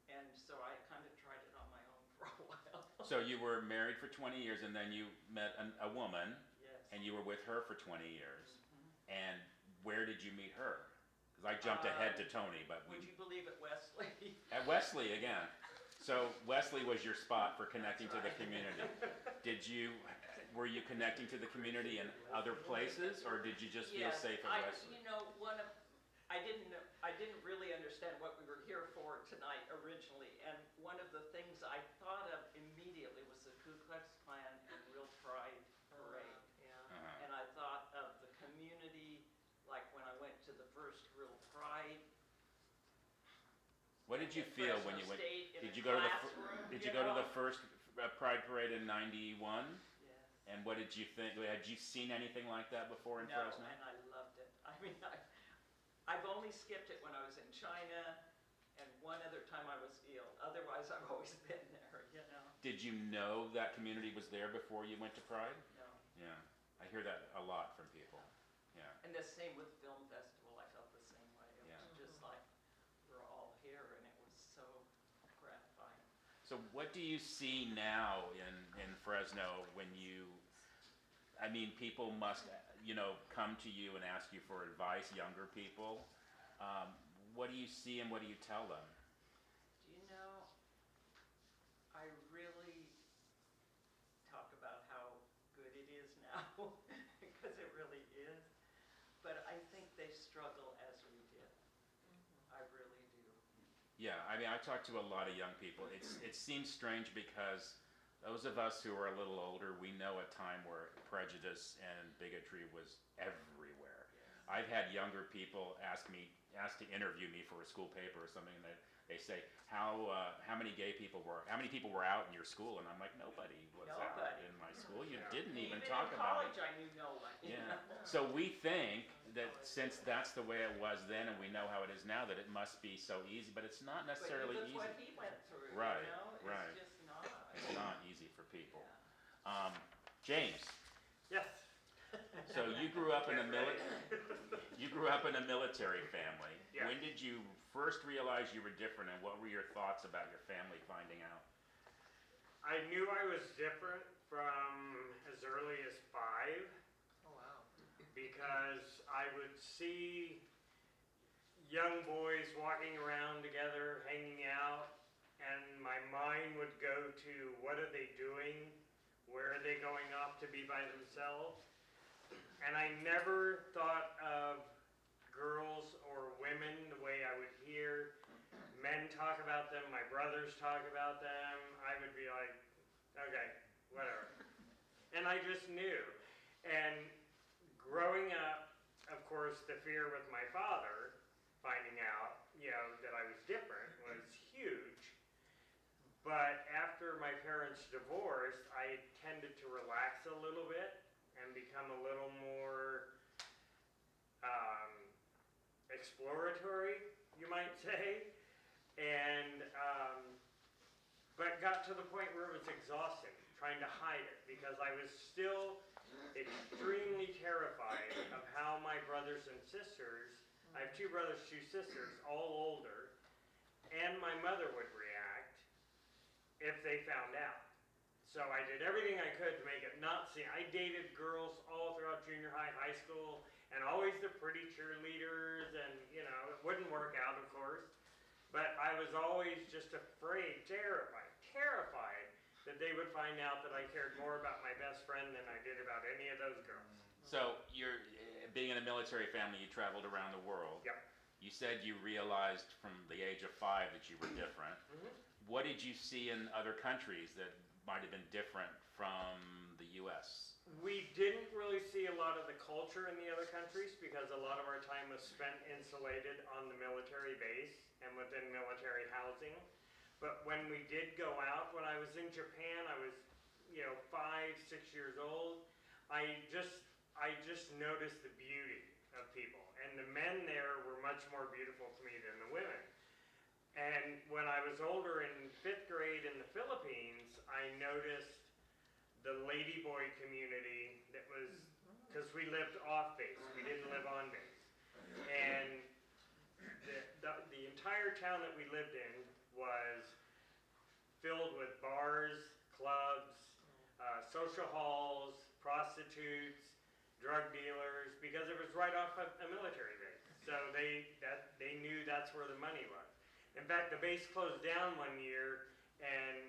and so I kind of tried it on my own for a while. So you were married for 20 years and then you met a woman Yes. and you were with her for 20 years. And where did you meet her? Because I jumped ahead to Tony, but Would you believe it, Wesley? at Wesley again. So Wesley was your spot for connecting to the community. Were you connecting to the community in other places, or did you just feel safe at Wesley? I didn't really understand what we were here for tonight originally, and one of the things I thought of immediately was the Ku Klux Klan and Real Pride Parade. Uh-huh. And I thought of the community, like when I went to the first Real Pride. What did you in feel when Fresno you went? State in Did a you go to the? classroom, Did you go to the first Pride Parade in '91? Yes. And what did you think? Had you seen anything like that before in No, Fresno? and I loved it. I mean, I've only skipped it when I was in China, and one other time I was ill. Otherwise, I've always been there, Did you know that community was there before you went to Pride? No. Yeah, I hear that a lot from people. Yeah. And the same with Film Festival, I felt the same way. It Yeah. was just like, we're all here, and it was so gratifying. So what do you see now in Fresno when people must, come to you and ask you for advice, younger people. What do you see and what do you tell them? I really talk about how good it is now, because it really is. But I think they struggle as we did. I really do. Yeah, I talk to a lot of young people. It seems strange because those of us who are a little older, we know a time where prejudice and bigotry was everywhere. Yes. I've had younger people ask to interview me for a school paper or something, and they say, how many people were out in your school? And I'm like, nobody was out Nobody. in my school. You Yeah. didn't even Even talk in about college, it. I knew no one. you Yeah. know? So we think that since that's the way it was then, and we know how it is now, that it must be so easy, but it's not necessarily But easy. that's what he went through, Right, you know? right. It's just not. It's not easy for people. Yeah. James, Yes. so you grew up in a Get ready. military family. Yeah. When did you first realize you were different, and what were your thoughts about your family finding out? I knew I was different from as early as 5 Oh, wow. because I would see young boys walking around together, hanging out, and my mind would go to what are they doing? Where are they going off to be by themselves? And I never thought of girls or women the way I would hear men talk about them, my brothers talk about them. I would be like, okay, whatever. And I just knew. And growing up, of course, the fear with my father finding out, that I was different was huge. But after my parents divorced, I tended to relax a little bit and become a little more exploratory, you might say. And but got to the point where it was exhausting trying to hide it because I was still extremely terrified of how my brothers and sisters, I have 2 brothers, 2 sisters, all older, and my mother would react if they found out. So I did everything I could to make it not seem. I dated girls all throughout junior high, high school, and always the pretty cheerleaders, and it wouldn't work out, of course. But I was always just afraid, terrified that they would find out that I cared more about my best friend than I did about any of those girls. So you're being in a military family, you traveled around the world. Yep. You said you realized from the age of 5 that you were different. Mm-hmm. What did you see in other countries that might have been different from the U.S.? We didn't really see a lot of the culture in the other countries because a lot of our time was spent insulated on the military base and within military housing. But when we did go out, when I was in Japan, I was, 5, 6 years old. I just noticed the beauty of people. And the men there were much more beautiful to me than the women. And when I was older in 5th grade in the Philippines, I noticed the ladyboy community that was, because we lived off base, we didn't live on base. And the entire town that we lived in was filled with bars, clubs, social halls, prostitutes, drug dealers, because it was right off a military base. So they knew that's where the money was. In fact, the base closed down one year, and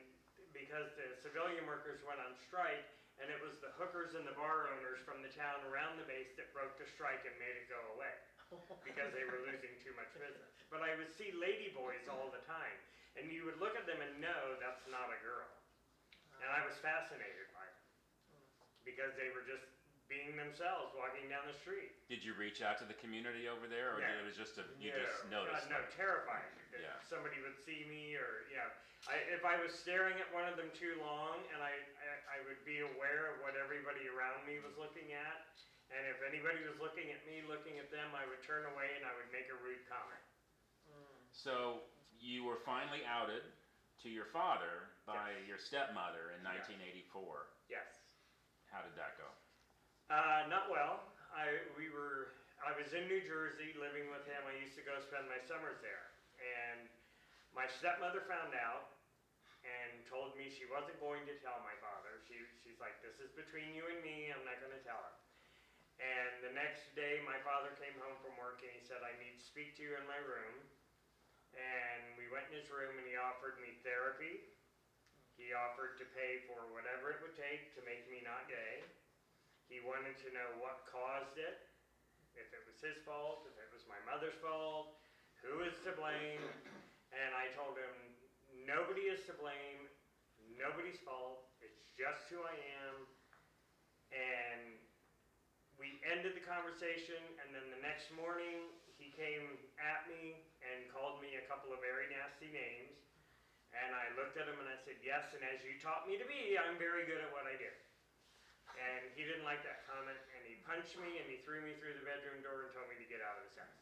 because the civilian workers went on strike, and it was the hookers and the bar owners from the town around the base that broke the strike and made it go away because they were losing too much business. But I would see ladyboys all the time, and you would look at them and know that's not a girl. And I was fascinated by them because they were just being themselves walking down the street. Did you reach out to the community over there, or Yeah. it was just you just noticed? No, terrifying. That Yeah. somebody would see me, or if I was staring at one of them too long, and I would be aware of what everybody around me was looking at, and if anybody was looking at me, looking at them, I would turn away and I would make a rude comment. So you were finally outed to your father by your stepmother in 1984. Yes. How did that go? Not well. I was in New Jersey living with him. I used to go spend my summers there. And my stepmother found out and told me she wasn't going to tell my father. She's like, this is between you and me. I'm not going to tell her. And the next day, my father came home from work and he said, I need to speak to you in my room. And we went in his room and he offered me therapy. He offered to pay for whatever it would take to make me not gay. He wanted to know what caused it, if it was his fault, if it was my mother's fault, who is to blame. And I told him, nobody is to blame, nobody's fault, it's just who I am. And we ended ended the conversation, and then the next morning, he came at me and called me a couple of very nasty names. And I looked at him and I said, yes, and as you taught me to be, I'm very good at what I do. And he didn't like that comment, and he punched me, and he threw me through the bedroom door and told me to get out of his house.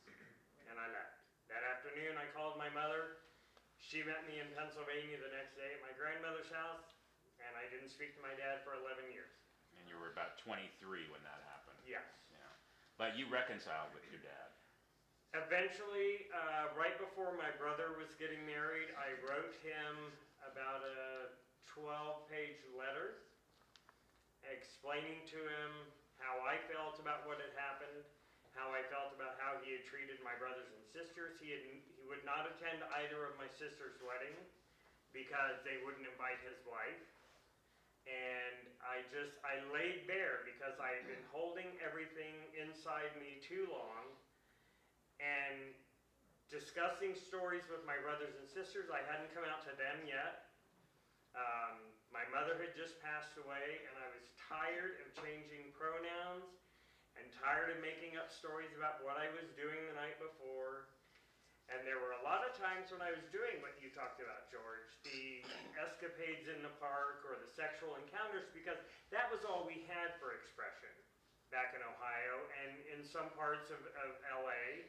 And I left. That afternoon, I called my mother. She met me in Pennsylvania the next day at my grandmother's house, and I didn't speak to my dad for 11 years. And you were about 23 when that happened. Yes. Yeah. But you reconciled with your dad. Eventually, right before my brother was getting married, I wrote him about a 12-page letter explaining to him how I felt about what had happened, how I felt about how he had treated my brothers and sisters. He would not attend either of my sister's wedding because they wouldn't invite his wife. And I laid bare because I had been holding everything inside me too long. And discussing stories with my brothers and sisters, I hadn't come out to them yet. My mother had just passed away, and I was tired of changing pronouns and tired of making up stories about what I was doing the night before. And there were a lot of times when I was doing what you talked about, George, the escapades in the park or the sexual encounters, because that was all we had for expression back in Ohio and in some parts of LA.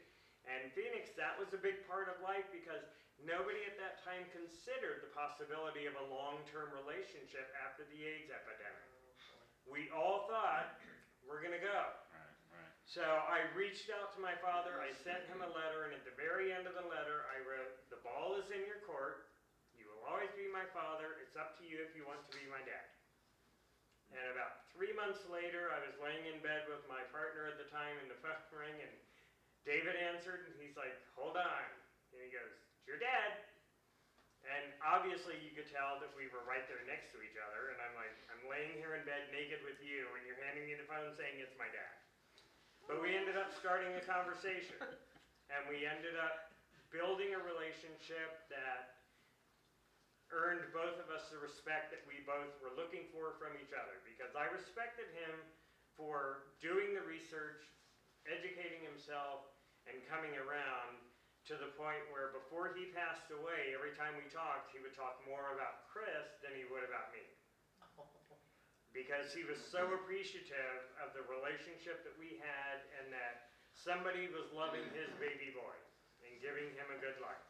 And Phoenix, that was a big part of life because nobody at that time considered the possibility of a long-term relationship after the AIDS epidemic. We all thought, we're going to go. Right. So I reached out to my father, I sent him a letter, and at the very end of the letter, I wrote, the ball is in your court. You will always be my father. It's up to you if you want to be my dad. And about 3 months later, I was laying in bed with my partner at the time, and the phone rang, and David answered, and he's like, hold on. And he goes, it's your dad. And obviously you could tell that we were right there next to each other, and I'm like, I'm laying here in bed naked with you, and you're handing me the phone saying it's my dad. But we ended up starting a conversation, and we ended up building a relationship that earned both of us the respect that we both were looking for from each other, because I respected him for doing the research, educating himself, and coming around to the point where before he passed away, every time we talked, he would talk more about Chris than he would about me. Because he was so appreciative of the relationship that we had and that somebody was loving his baby boy and giving him a good life.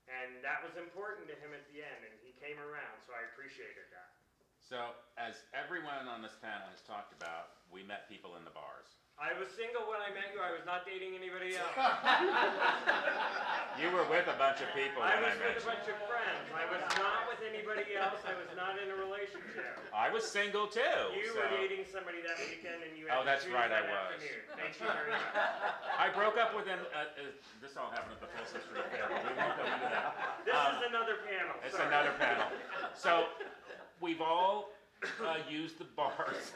And that was important to him at the end, and he came around, so I appreciated that. So, as everyone on this panel has talked about, we met people in the bars. I was single when I met you. I was not dating anybody else. You were with a bunch of people I when was I met with a you. bunch of friends. I was not with anybody else. I was not in a relationship. I was single too. You were dating somebody that weekend, and you Oh, had to that's choose right, that I was. afternoon. Thank you very much. I broke up with him. This all happened at the Folsom Street Fair. We won't go into that. This is another panel. It's Sorry. another panel. So, we've all used the bars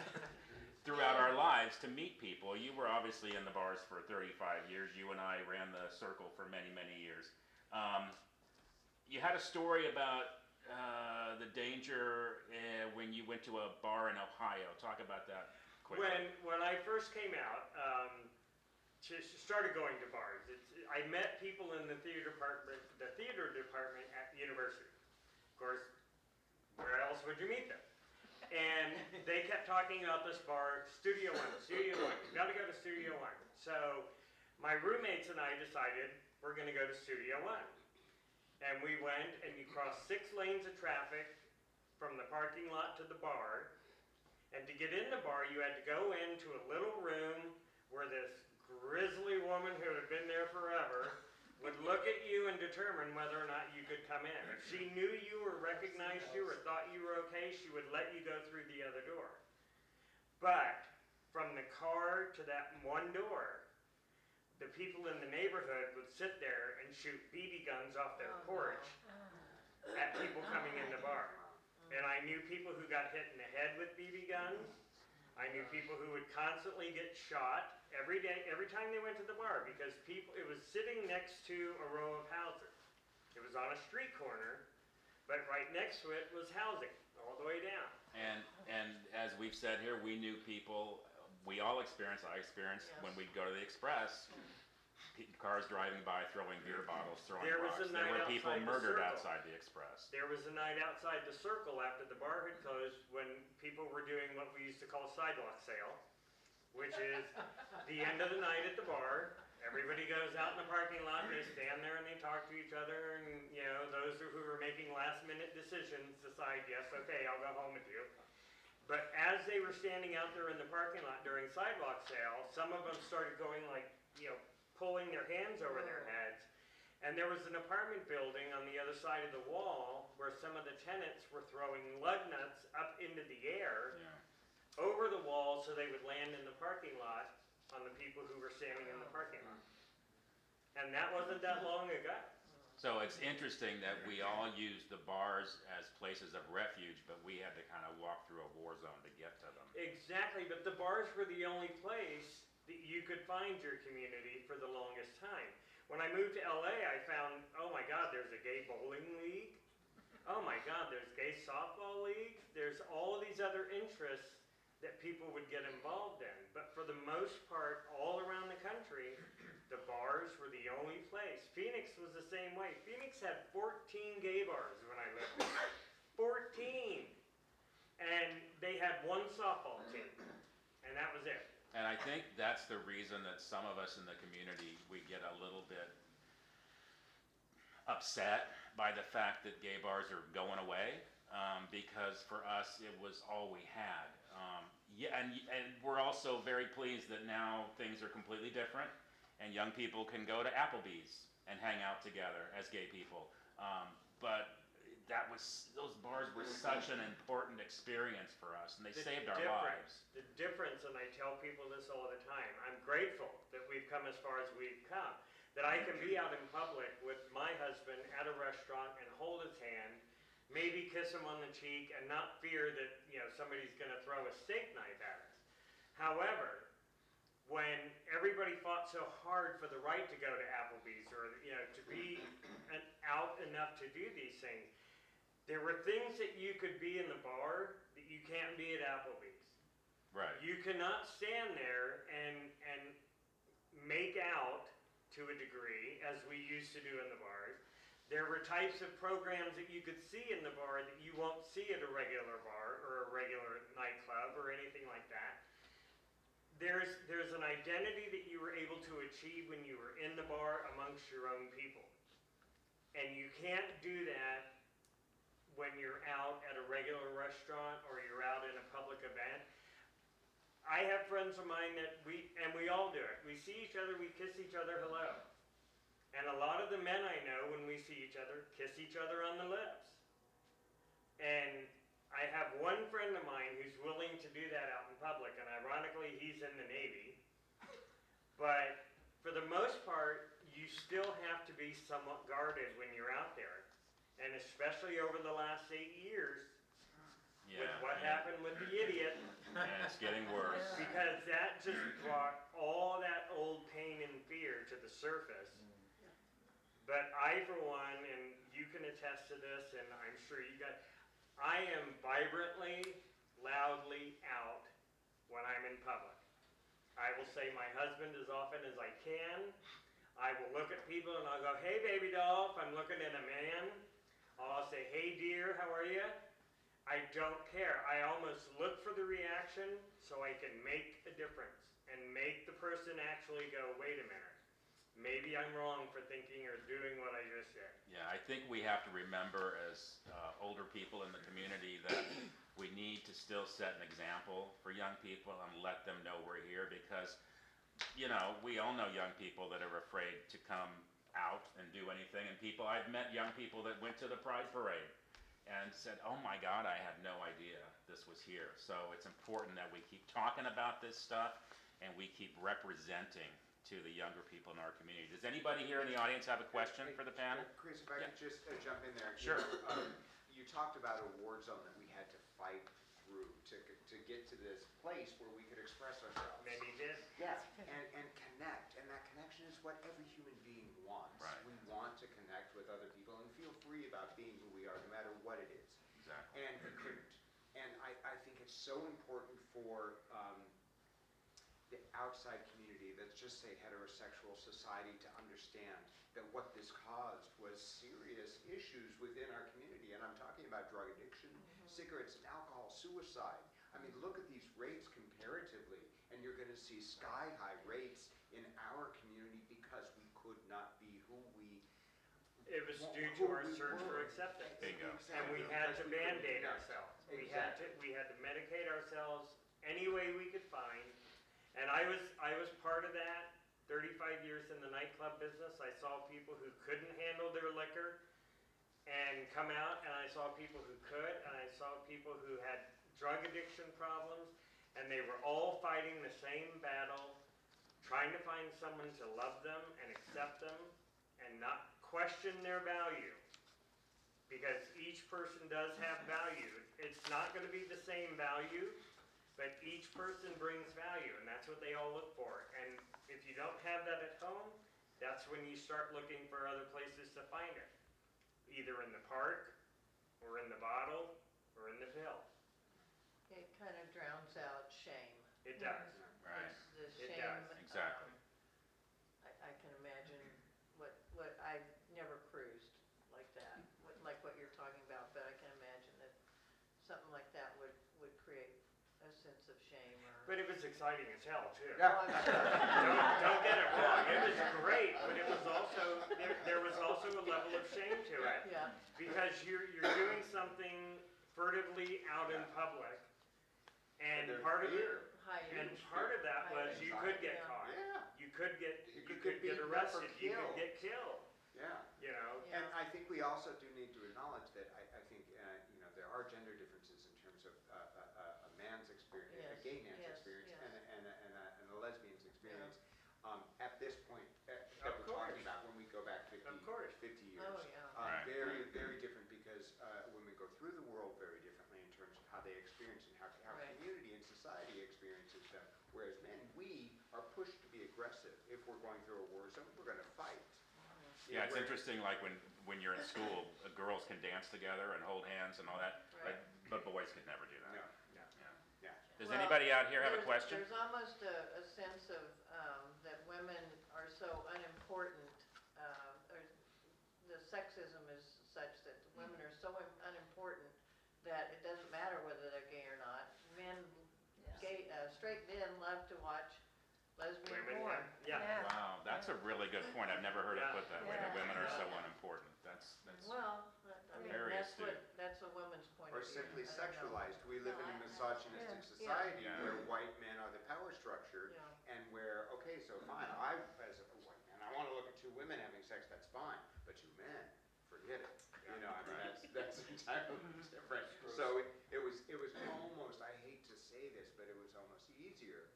throughout our lives to meet people. You were obviously in the bars for 35 years. You and I ran the circle for many, many years. You had a story about the danger when you went to a bar in Ohio. Talk about that quickly. When I first came out, started going to bars, I met people in the theater department at the university. Of course, where else would you meet them? And they kept talking about this bar, Studio One, you gotta go to Studio One. So my roommates and I decided we're gonna go to Studio One. And we went, and you crossed 6 lanes of traffic from the parking lot to the bar. And to get in the bar, you had to go into a little room where this grizzly woman who had been there forever would look at you and determine whether or not you could come in. If she knew you or recognized you or thought you were okay, she would let you go through the other door. But from the car to that one door, the people in the neighborhood would sit there and shoot BB guns off their porch at people coming in the bar. And I knew people who got hit in the head with BB guns. I knew people who would constantly get shot every day, every time they went to the bar, because it was sitting next to a row of houses. It was on a street corner, but right next to it was housing all the way down. And as we've said here, we knew people we all experience, I experienced when Yes. we'd go to the Express, cars driving by, throwing beer bottles, throwing There was rocks. a There night were people outside the murdered Circle. outside the Express. There was a night outside the Circle after the bar had closed when people were doing what we used to call sidewalk sale, which is the end of the night at the bar. Everybody goes out in the parking lot and they stand there and they talk to each other, and you know, those who are making last minute decisions decide, yes, okay, I'll go home with you. But as they were standing out there in the parking lot during sidewalk sale, some of them started going like, you know, pulling their hands over their heads. And there was an apartment building on the other side of the wall where some of the tenants were throwing lug nuts up into the air Yeah. over the wall so they would land in the parking lot on the people who were standing in the parking lot. And that wasn't that long ago. So it's interesting that we all use the bars as places of refuge, but we had to kind of walk through a war zone to get to them. Exactly, but the bars were the only place that you could find your community for the longest time. When I moved to LA, I found, oh my God, there's a gay bowling league. Oh my God, there's gay softball leagues. There's all of these other interests that people would get involved in. But for the most part, all around the country, the bars were the only place. Phoenix was the same way. Phoenix had 14 gay bars when I lived there. 14! And they had one softball team. And that was it. And I think that's the reason that some of us in the community, we get a little bit upset by the fact that gay bars are going away, because for us it was all we had. Yeah, and we're also very pleased that now things are completely different, and young people can go to Applebee's and hang out together as gay people. But those bars were such an important experience for us, and they saved our lives. The difference, and I tell people this all the time, I'm grateful that we've come as far as we've come, that I can be out in public with my husband at a restaurant and hold his hand, maybe kiss him on the cheek, and not fear that, you know, somebody's going to throw a steak knife at us. However, when everybody fought so hard for the right to go to Applebee's, or, you know, to be out enough to do these things, there were things that you could be in the bar that you can't be at Applebee's. Right. You cannot stand there and make out to a degree, as we used to do in the bars. There were types of programs that you could see in the bar that you won't see at a regular bar or a regular nightclub or anything like that. There's an identity that you were able to achieve when you were in the bar amongst your own people. And you can't do that when you're out at a regular restaurant or you're out in a public event. I have friends of mine that we all do it. We see each other, we kiss each other hello. And a lot of the men I know, when we see each other, kiss each other on the lips. And I have one friend of mine who's willing to do that out in public, and ironically, he's in the Navy. But for the most part, you still have to be somewhat guarded when you're out there. And especially over the last 8 years, with what happened with the idiot. And it's getting worse. Because that just brought all that old pain and fear to the surface. But I, for one, and you can attest to this, and I'm sure you guys, I am vibrantly, loudly out when I'm in public. I will say my husband as often as I can. I will look at people and I'll go, hey baby doll, if I'm looking at a man. I'll say, hey dear, how are you? I don't care. I almost look for the reaction so I can make a difference and make the person actually go, wait a minute. Maybe I'm wrong for thinking or doing what I just said. Yeah, I think we have to remember as older people in the community that we need to still set an example for young people and let them know we're here, because, you know, we all know young people that are afraid to come out and do anything. And I've met young people that went to the Pride Parade and said, oh my God, I had no idea this was here. So it's important that we keep talking about this stuff and we keep representing to the younger people in our community. Does anybody here in the audience have a question for the panel? Chris, if I could just jump in there. Sure. You talked about a war zone that we had to fight through to get to this place where we could express ourselves. Maybe this. Yeah, and connect. And that connection is what every human being wants. Right. We want to connect with other people and feel free about being who we are, no matter what it is. Exactly. And we couldn't. And I think it's so important for the outside community, let's just say heterosexual society, to understand that what this caused was serious issues within our community. And I'm talking about drug addiction, cigarettes and alcohol, suicide. I mean, look at these rates comparatively, and you're going to see sky-high rates in our community because we could not be who we It was due to our search for acceptance. Bingo. And we had to Band-Aid ourselves. We had to medicate ourselves any way we could find. And I was part of that. 35 years in the nightclub business, I saw people who couldn't handle their liquor and come out, and I saw people who could, and I saw people who had drug addiction problems, and they were all fighting the same battle, trying to find someone to love them and accept them and not question their value. Because each person does have value. It's not going to be the same value, but each person brings value, and that's what they all look for. And if you don't have that at home, that's when you start looking for other places to find it. Either in the park, or in the bottle, or in the pill. It kind of drowns out shame. It does. Right. It's the It shame. does. Exactly. I can imagine what I've never cruised like that, like what you're talking about, but I can imagine that something like that would create a sense of shame or. But it was exciting as hell, too. Oh, I'm sure. Don't get it wrong. It was great, but it was also, there was also a level of shame to it. Yeah, Because you're doing something furtively out in public, and part of it, hiding. and part of that was you could get Yeah. caught. Yeah, You could get You could be get beaten up or arrested. You could killed. get killed. yeah. You know. And Yeah. I think we also do need to acknowledge that I think, there are gender differences in terms of a man's experience, a Yes, gay man's yes, experience, yes. and a lesbian's experience. At this point, that Of we're talking course. about when we go back 50, Of course. 50 years. Oh, yeah. Right. Very, very different because women go through the world very differently in terms of how they experience and how Right. community and society experiences them. Whereas men, we are pushed to be aggressive. If we're going through a war zone, we're going to fight. Yeah, it's Where- interesting, like when you're in school, girls can dance together and hold hands and all that, Right. but boys could never do that. No, Yeah. yeah. Does Well, anybody out here have a question? There's almost a sense of, that women are so unimportant, or the sexism is such that women are so unimportant that it doesn't matter whether they're gay or not. Straight men love to watch lesbian Women, porn. yeah. Wow, that's a really good point. I've never heard it Yeah. put that way, that Yeah. women are so Yeah. unimportant. That's, Well, I mean, Very that's astute. that's a woman's point Or of view. simply I don't know. sexualized. We live No, in a I- misogynistic Yeah. society Yeah. where white men are the power structure, Yeah. and where, okay, so fine, I, as a white man, I want to look at two women having sex, that's fine, but two men, forget it. You know, I mean, that's entirely different. So it was almost, I hate to say this, but it was almost easier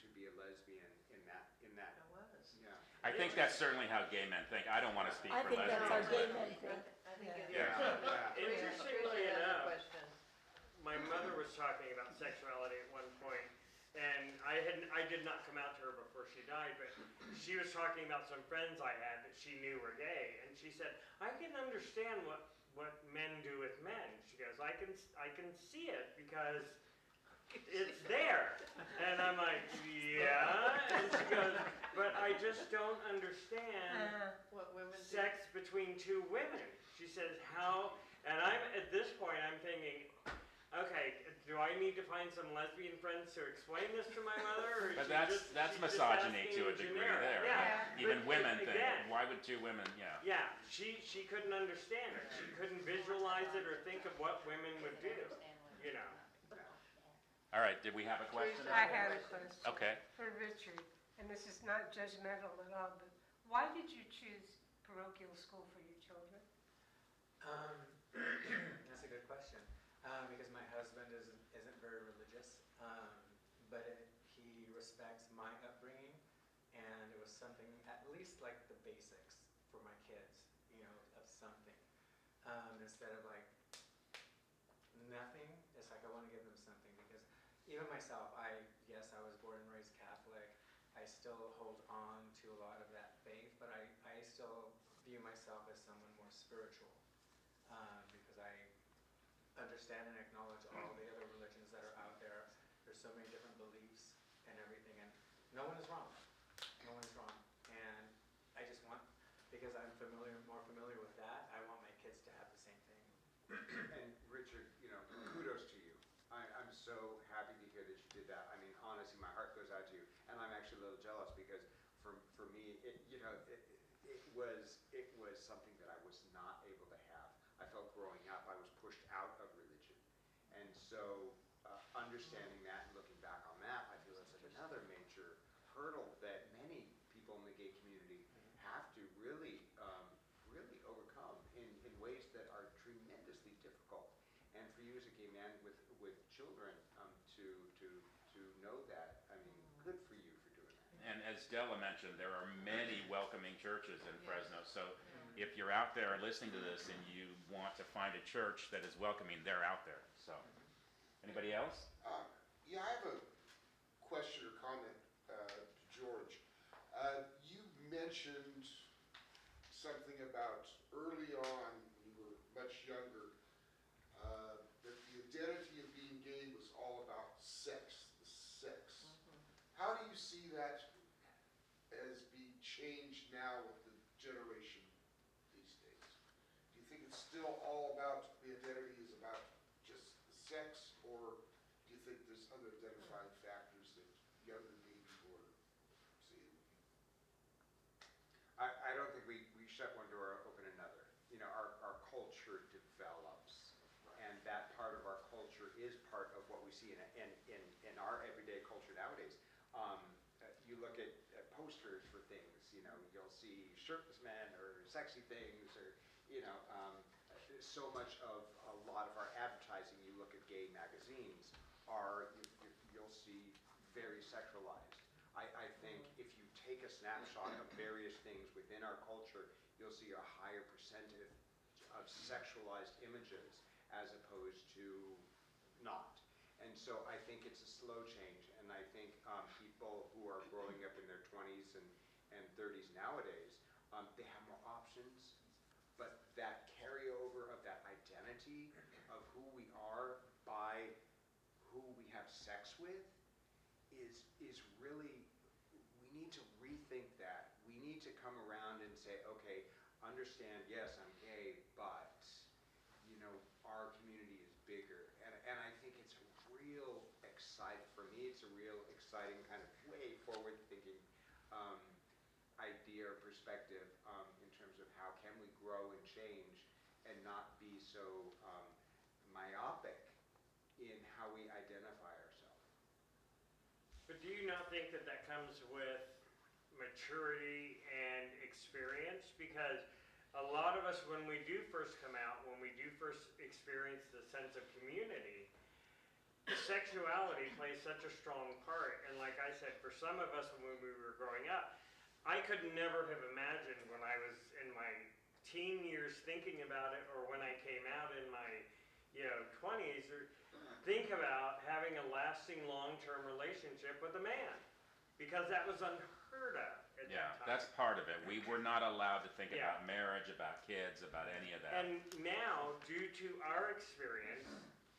to be a lesbian in that, It was. yeah. I think that's certainly how gay men think. I don't want to speak I for think that's how lesbians. gay but- men think. I think it is. Yeah. Yeah. Interestingly Tricia has a enough, question. my mother was talking about sexuality at one point, and I did not come out to her before she died, but she was talking about some friends I had that she knew were gay, and she said, I can understand what men do with men. She goes, I can see it because it's there. And I'm like, yeah. And she goes, but I just don't understand What women do. sex between two women. She says, how, and I'm, at this point, I'm thinking, okay, do I need to find some lesbian friends to explain this to my mother? Or is But she that's she's just misogyny asking to a in degree generic? there. Yeah. Even But women think, again, why would two women, yeah. yeah, she couldn't understand it. She couldn't visualize it or think of what women would do, you know. All right, did we have a question? Teresa. I have a question. Okay. For Richard, and this is not judgmental at all, but why did you choose parochial school for your children? That's a good question. Because my husband isn't very religious, but he respects my upbringing, and it was something, at least like the basics for my kids, of something. Instead of like nothing, it's like I want to give them something, because even myself, yes, I was born and raised Catholic. I still hold on to a lot of that faith, but I still view myself as someone more spiritual, because I understand and acknowledge all the other religions that are out there. There's so many different beliefs and everything. no one is wrong. No one is wrong. And I just want, because I'm more familiar with that, I want my kids to have the same thing. And Richard, kudos to you. I'm so happy to hear that you did that. I mean, honestly, my heart goes out to you. And I'm actually a little jealous because for me, it was something that I was not able to have. I felt growing up, I was pushed out of religion. And so understanding that and looking back on that, I feel that's like another major hurdle that many people in the gay community have to really overcome in ways that are tremendously difficult. And for you as a gay man with children to know that, I mean, good for you for doing that. And as Della mentioned, there are many welcoming churches in Fresno. So if you're out there listening to this and you want to find a church that is welcoming, they're out there. So, anybody else? Yeah, I have a question or comment to George. You mentioned something about early on, when you were much younger, that the identity of being gay was all about sex, the sex. How do you see that as being changed now with the generation these days? Do you think it's still all about, the identity is about just the sex, or do you think there's other identifying factors that younger gay people are seeing? I don't think we shut one door, open another. Our culture develops, and that part of our culture is part of what we see in our everyday culture nowadays. You look at posters for things, you'll see shirtless men or sexy things, or so much of a lot of our advertising. You look at gay magazines, you'll see very sexualized. I think if you take a snapshot of various things within our culture, you'll see a higher percentage of sexualized images as opposed to not. And so I think it's a slow change, and I think people who are growing up in their 20s and 30s nowadays, they have more options, but that carryover of that identity of who we are by who we have sex with is really, we need to rethink that. We need to come around and say, okay, understand, yes, I'm gay, but our community is bigger. And I think it's a real exciting, for me, it's a real exciting kind of way forward thinking idea or perspective in terms of how can we grow and change and not be so myopic in how we identify ourselves. But do you not think that comes with maturity and experience? Because a lot of us, when we do first come out, when we do first experience the sense of community, sexuality plays such a strong part. And like I said, for some of us when we were growing up, I could never have imagined when I was in my teen years thinking about it, or when I came out in my 20s, or think about having a lasting long-term relationship with a man, because that was unheard of at that time. That's part of it. We were not allowed to think about marriage, about kids, about any of that. And now, due to our experience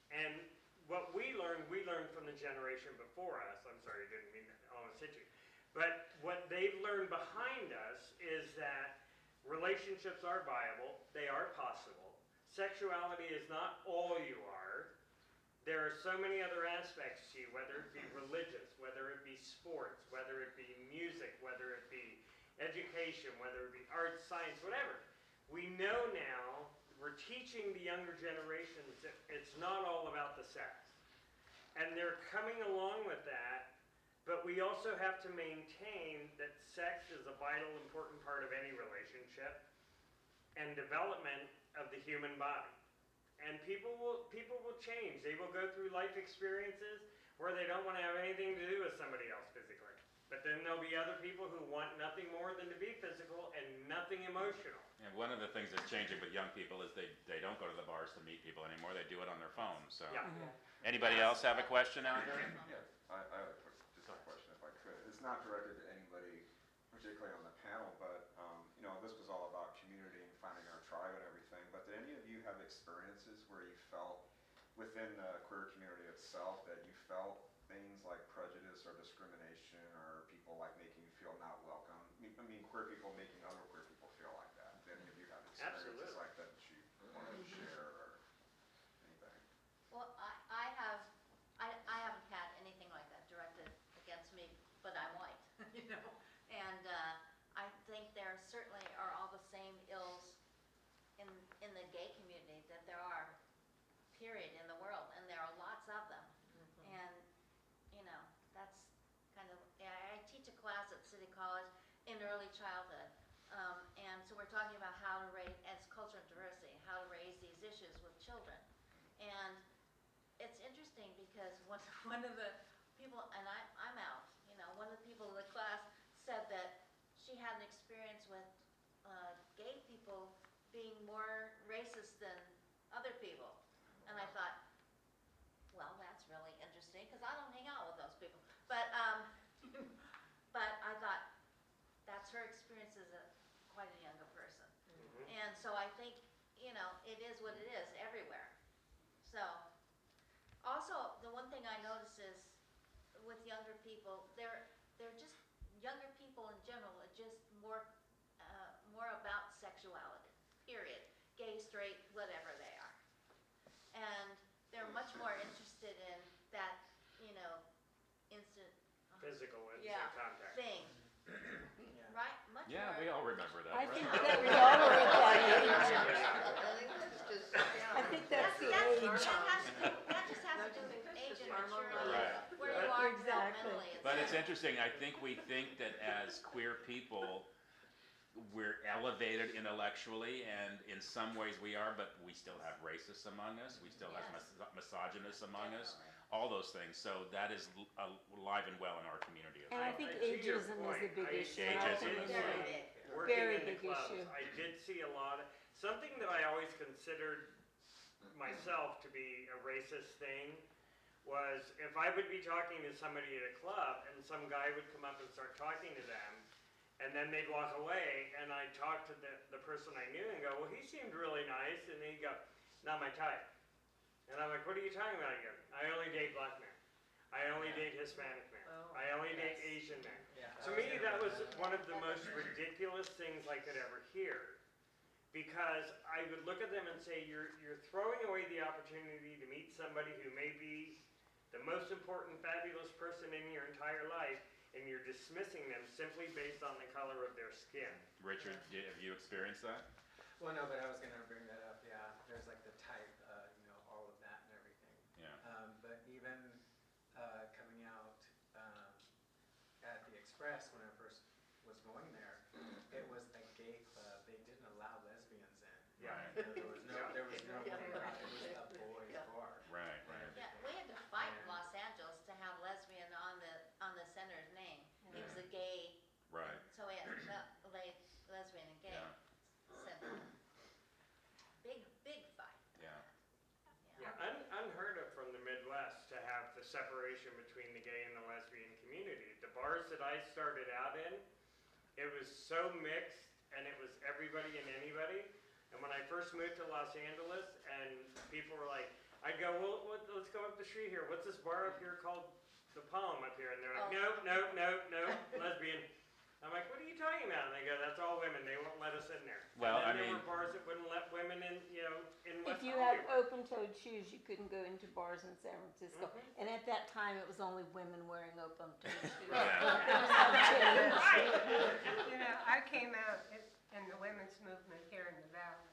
and what we learned from the generation before us. I'm sorry, I didn't mean to almost hit you. But what they've learned behind us is that relationships are viable, they are possible. Sexuality is not all you are. There are so many other aspects to you, whether it be religious, whether it be sports, whether it be music, whether it be education, whether it be arts, science, whatever. We know now, we're teaching the younger generations that it's not all about the sex. And they're coming along with that, but we also have to maintain that sex is a vital, important part of any relationship and development of the human body. And people will change. They will go through life experiences where they don't want to have anything to do with somebody else physically. But then there'll be other people who want nothing more than to be physical and nothing emotional. And one of the things that's changing with young people is they don't go to the bars to meet people anymore. They do it on their phones. So, Anybody else have a question out there? Yeah, I have a question if I could. It's not directed to anybody particularly on the panel, but this was all about community and finding our tribe and everything. But did any of you have experiences where you felt within the queer community itself that you felt things like prejudice or discrimination or people I mean, queer people making other queer people feel like that? Do any of you have experiences Absolutely. like that that you wanted to share or anything? Well, I haven't had anything like that directed against me, but I'm white, you know? And, I think there certainly are all the same ills in the gay community that there are, period, in the world, and there are lots of them. And, you know, that's kind of, I teach a class at City College in early childhood. And so we're talking about how to raise, as culture and diversity, how to raise these issues with children. And it's interesting because one of the people, and I'm out, you know, one of the people in the class said that she had an experience with gay people being more racist than other people. And I thought, well, that's really interesting because I don't hang out with those people. But but I thought that's her experience as quite a younger person. And so I think, you know, it is what it is everywhere. So also the one thing I notice is with younger people, they're just younger people in general are just more about sexuality. Period. Gay, straight, whatever they are. And they're much more interested in that, you know, instant Physical yeah, contact. thing. Yeah. Right? Much Yeah, more. we all remember that, I right? think that we all are at that age. I think that's just, yeah. I think that's the That age. just has to do with age and maturity, Right. where you are Exactly. developmentally. But it's interesting, I think we think that as queer people, we're elevated intellectually, and in some ways we are, but we still have racists among us, we still have Yes. misogynists among us, Definitely. all those things. So that is alive and well in our community as And I well. think To your ageism is point, a big I- issue in our Ageism is community. Very right. big. Working Very in the big clubs, issue. I did see a lot of, something that I always considered myself to be a racist thing was if I would be talking to somebody at a club and some guy would come up and start talking to them, and then they'd walk away, and I'd talk to the person I knew and go, well, he seemed really nice, and he'd go, not my type. And I'm like, what are you talking about? He goes, I only date black men. I only date Hispanic men. Oh, I only date yes. Asian men. Yeah, To me, that was one of the most ridiculous things I could ever hear. Because I would look at them and say, you're throwing away the opportunity to meet somebody who may be the most important, fabulous person in your entire life, and you're dismissing them simply based on the color of their skin. Richard, have you experienced that? Well, no, but I was gonna bring that up, yeah, there's like the type, you know, all of that and everything. Yeah. But even, coming out, at the Express, when I first was going there, it was a gay club, they didn't allow lesbians in. Yeah. Right. You know, there was no Yeah. way around it, it was a boys' Yeah. bar. Right, right. Yeah, we had to fight in Yeah. Los Angeles to have lesbian on the center's name. It was a gay, Right. so we had lesbian and gay Yeah. center. Big fight. Yeah. Yeah, unheard of from the Midwest to have the separation between the gay and the lesbian community. The bars that I started out in, it was so mixed, and it was everybody and anybody. And when I first moved to Los Angeles, and people were like, I'd go, well, let's go up the street here. What's this bar up here called the Palm up here? And they're like, no, lesbian. I'm like, what are you talking about? And they go, that's all women. They won't let us in there. Well, and I then there mean- were bars that wouldn't let women in, you know, in West If you had Hollywood. open-toed shoes, you couldn't go into bars in San Francisco. And at that time, it was only women wearing open-toed shoes. Yeah. Things have changed. You know, I came out in the women's movement here in the Valley,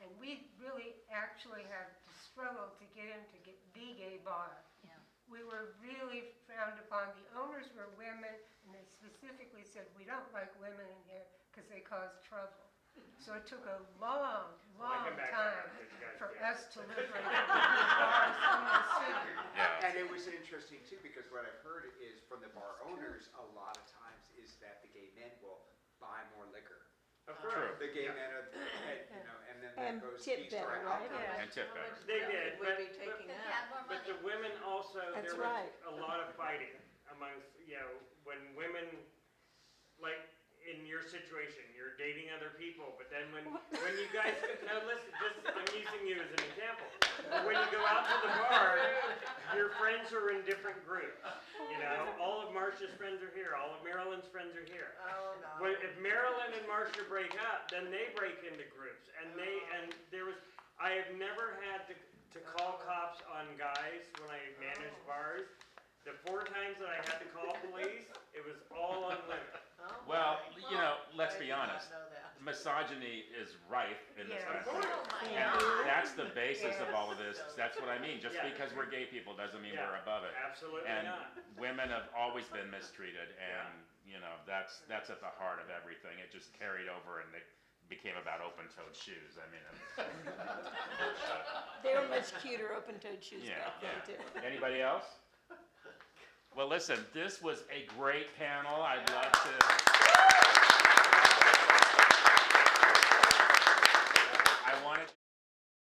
and we really actually had to struggle to get into the gay bar. Yeah. We were really frowned upon. The owners were women, and they specifically said, we don't like women in here because they cause trouble. So it took a long, Well, I long come back time now, 'cause you guys for get us it. to liberate the bars in the city. Yeah. And it was interesting too, because what I've heard is from the bar owners, a lot of times is that the gay men will buy more liquor. Of True. course. The gay Yeah. men are, you know, and then And that goes tip Qistory better, out right? there. Yeah. And tip How better. much They profit did, would but- be taking Because you out. had more But money. the women also, That's there was right. a lot of fighting amongst, you know, when women, like in your situation, you're dating other people, but then when you guys, no, listen, I'm using you as an example. But when you go out to the bar, your friends are in different groups, you know, all of Marcia's friends are here. All of Marilyn's friends are here. Oh, no. When, if Marilyn and Marcia break up, then they break into groups, and I have never had to call cops on guys when I managed bars. The 4 times that I had to call police, it was all on women. Oh, Well, my. you know, let's I be did not honest. know that. Misogyny is rife in this Yeah. country. Oh my And God. that's the basis of Yes. all of this. That's what I mean. Just Yeah. because we're gay people doesn't mean Yeah. we're above it. Absolutely And not. women have always been mistreated, and you know that's at the heart of everything. It just carried over, and it became about open-toed shoes. I mean, They were much cuter open-toed shoes Yeah, back then yeah. too. Anybody else? Well, listen, this was a great panel. I'd love to.